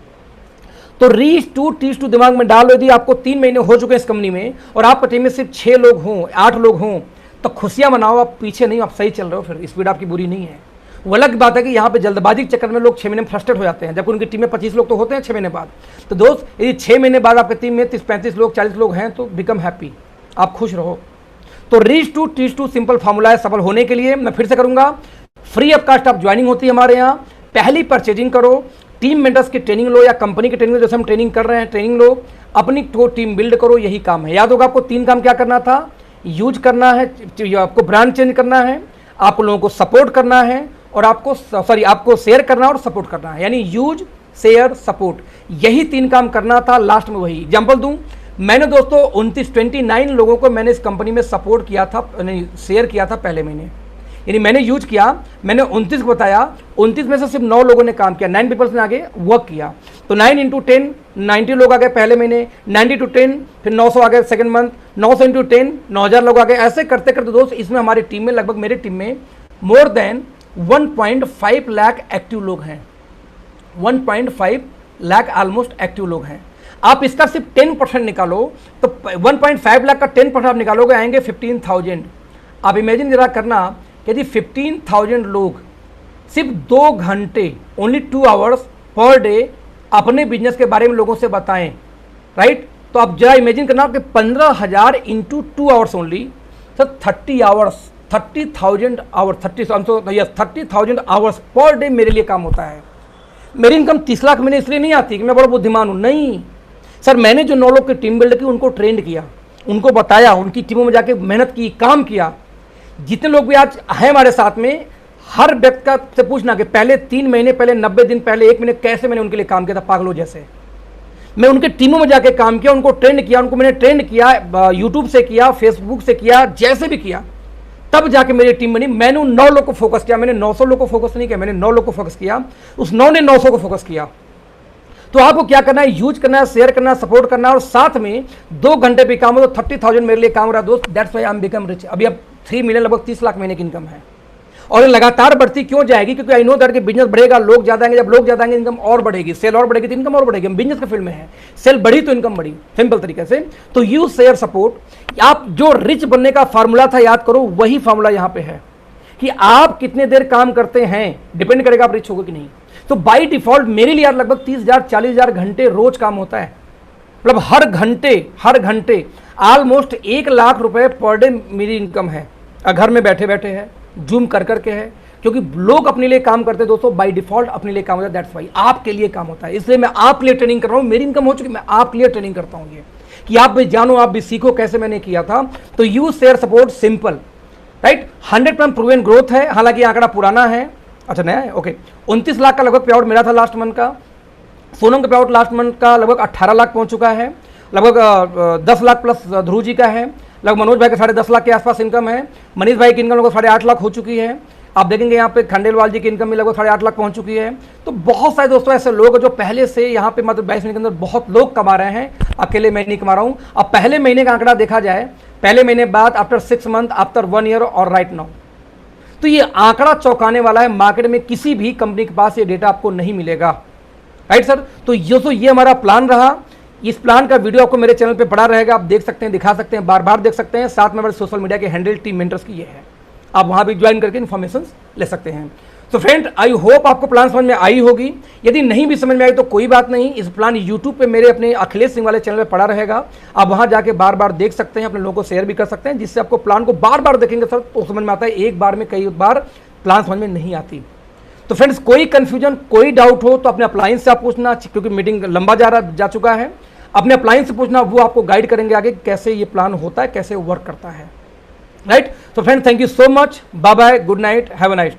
तो रीच टू टीच टू दिमाग में डालो। यदि आपको 3 महीने हो चुके हैं इस कंपनी में और आपकी टीम में सिर्फ 6 लोग हों, 8 लोग हों, तो खुशियां मनाओ, आप पीछे नहीं, आप सही चल रहे हो, फिर स्पीड आपकी बुरी नहीं है। वो अलग बात है कि यहाँ पे जल्दबाजी के चक्कर में लोग 6 महीने में फ्रस्ट्रेट हो जाते हैं, जबकि उनकी टीम में 25 लोग तो होते हैं 6 महीने बाद। तो दोस्त, यदि 6 महीने बाद आपकी टीम में 30-35 लोग, 40 लोग हैं, तो बिकम हैप्पी, आप खुश रहो। तो reach two teach two simple formula है सफल होने के लिए। मैं फिर से करूंगा, फ्री ऑफ कास्ट आप ज्वाइनिंग होती है हमारे यहाँ। पहली परचेजिंग करो, टीम मेंबर्स की ट्रेनिंग लो या कंपनी की ट्रेनिंग, जैसे हम ट्रेनिंग कर रहे हैं, ट्रेनिंग लो, अपनी टीम बिल्ड करो, यही काम है। याद होगा आपको 3 काम क्या करना था? यूज करना है, आपको ब्रांड चेंज करना है, आप लोगों को सपोर्ट करना है, और आपको शेयर करना और सपोर्ट करना है, यानी यूज, शेयर, सपोर्ट, यही 3 काम करना था। लास्ट में वही एग्जांपल दूं, मैंने दोस्तों 29 लोगों को मैंने इस कंपनी में सपोर्ट किया था, शेयर किया था पहले महीने, यानी मैंने यूज किया, मैंने 29 को बताया, 29 में से सिर्फ 9 लोगों ने काम किया, 9 पीपल्स ने आगे वर्क किया। तो 9 × 10 90 लोग आ गए पहले महीने, 90 to 10 फिर 900 आ गए सेकंड मंथ, 900 × 10 9000 लोग आ गए। ऐसे करते करते दोस्त इसमें हमारी टीम में लगभग, मेरी टीम में मोर देन 1.5 लाख एक्टिव लोग हैं, 1.5 लाख ऑलमोस्ट एक्टिव लोग हैं। आप इसका सिर्फ 10% निकालो तो 1.5 लाख का 10% आप निकालोगे, आएंगे 15,000। आप इमेजिन जरा करना, यदि 15,000 लोग सिर्फ 2 घंटे, ओनली 2 आवर्स पर डे अपने बिजनेस के बारे में लोगों से बताएं, राइट? तो आप जरा इमेजिन करना कि 15,000 × 2 hours only, sir 30 hours, 30,000 hour, 30,000 hours per day मेरे लिए काम होता है। मेरी इनकम 30 लाख महीने इसलिए नहीं आती कि मैं बड़ा बुद्धिमान हूँ, नहीं सर, मैंने जो 9 लोग की टीम बिल्ड की, उनको ट्रेंड किया, उनको बताया, उनकी टीमों में जाके मेहनत की, काम किया। जितने लोग भी आज हैं हमारे साथ में, हर व्यक्ति का से पूछना कि पहले 3 महीने पहले, 90 दिन पहले, 1 महीने कैसे मैंने उनके लिए काम किया था, पागलों जैसे। मैं उनके टीमों में जाके काम किया, उनको ट्रेंड किया, उनको मैंने ट्रेंड किया, यूट्यूब से किया, फेसबुक से किया, जैसे भी किया, तब जाके मेरी टीम बनी। मैंने उन 9 लोग को फोकस किया, मैंने 900 लोग को फोकस नहीं किया, मैंने 9 लोग को फोकस किया, उस 9 ने 900 को फोकस किया। तो आपको क्या करना है? यूज करना है, शेयर करना है, सपोर्ट करना है, और साथ में 2 घंटे भी काम हो तो 30,000 मेरे लिए काम हो रहा है दोस्त। That's why I am become rich. अभी अब 3 मिलियन, लगभग 30 लाख महीने की इनकम है, और ये लगातार बढ़ती क्यों जाएगी? क्योंकि आई नो दैट कि बिजनेस बढ़ेगा, लोग ज्यादा आएंगे, जब लोग ज्यादा आएंगे इनकम और बढ़ेगी, सेल और बढ़ेगी तो इनकम और बढ़ेगी। हम बिजनेस के फील्ड में है, सेल बढ़ी तो इनकम बढ़ी, सिंपल तरीके से। तो यूज, शेयर, सपोर्ट। आप जो रिच बनने का फार्मूला था, याद करो, वही फार्मूला यहां पे है कि आप कितने देर काम करते हैं, डिपेंड करेगा आप रिच होगे कि नहीं। तो बाई डिफॉल्ट मेरे लिए यार लगभग 30,000 40,000 घंटे रोज काम होता है, मतलब हर घंटे ऑलमोस्ट 1 लाख रुपए पर डे मेरी इनकम है। घर में बैठे बैठे है, जूम कर करके है, क्योंकि लोग अपने लिए काम करते हैं दोस्तों, बाय डिफॉल्ट अपने लिए काम होता है। दैट्स वाई आपके लिए काम होता है, इसलिए मैं आपके लिए ट्रेनिंग कर रहा हूँ। मेरी इनकम हो चुकी, मैं आपके लिए ट्रेनिंग करता हूँ, ये कि आप भी जानो, आप भी सीखो कैसे मैंने किया था। तो use, share, support, simple, right. 100% proven growth है, हालांकि आंकड़ा पुराना है, अच्छा नया है, ओके। 29 लाख का लगभग पे आउट मेरा था लास्ट मंथ का। सोनम का पे आउट लास्ट मंथ का लगभग 18 लाख पहुंच चुका है, लगभग 10 लाख प्लस ध्रुव जी का है, लगभग मनोज भाई का 10.5 लाख के आसपास इनकम है, मनीष भाई की इनकम लगभग 8.5 लाख हो चुकी है। आप देखेंगे यहाँ पे खंडेलवाल जी की इनकम में लगभग 8.5 लाख पहुंच चुकी है। तो बहुत सारे दोस्तों ऐसे लोग जो पहले से यहाँ पे मतलब 22 महीने के अंदर बहुत लोग कमा रहे हैं, अकेले मैं नहीं कमा रहा हूँ। अब पहले महीने का आंकड़ा देखा जाए, पहले महीने बाद आफ्टर 6 मंथ, आफ्टर 1 ईयर और राइट नाउ, तो ये आंकड़ा चौंकाने वाला है। मार्केट में किसी भी कंपनी के पास ये डेटा आपको नहीं मिलेगा, राइट सर। तो ये हमारा प्लान रहा। इस प्लान का वीडियो आपको मेरे चैनल पे पड़ा रहेगा, आप देख सकते हैं, दिखा सकते हैं, बार बार देख सकते हैं। साथ में हमारे सोशल मीडिया के हैंडल टीम मेंटर्स की ये है, आप वहां भी ज्वाइन करके इन्फॉर्मेशन ले सकते हैं। तो फ्रेंड, आई होप आपको प्लान समझ में आई होगी। यदि नहीं भी समझ में आई तो कोई बात नहीं, इस प्लान यूट्यूब पे मेरे अपने अखिलेश सिंह वाले चैनल पे पड़ा रहेगा, आप वहां जाके बार बार देख सकते हैं, अपने लोगों को शेयर भी कर सकते हैं, जिससे आपको प्लान को बार बार देखेंगे सर तो समझ में आता है। एक बार में कई बार प्लान समझ में नहीं आती। तो फ्रेंड्स, कोई कंफ्यूजन, कोई डाउट हो तो अपने अप्लायंस से आप पूछना, क्योंकि मीटिंग लंबा जा चुका है। अपने अप्लायंस से पूछना, वो आपको गाइड करेंगे आगे कैसे ये प्लान होता है, कैसे वर्क करता है, राइट। तो friend, thank you so much, bye bye, good night, have a nice.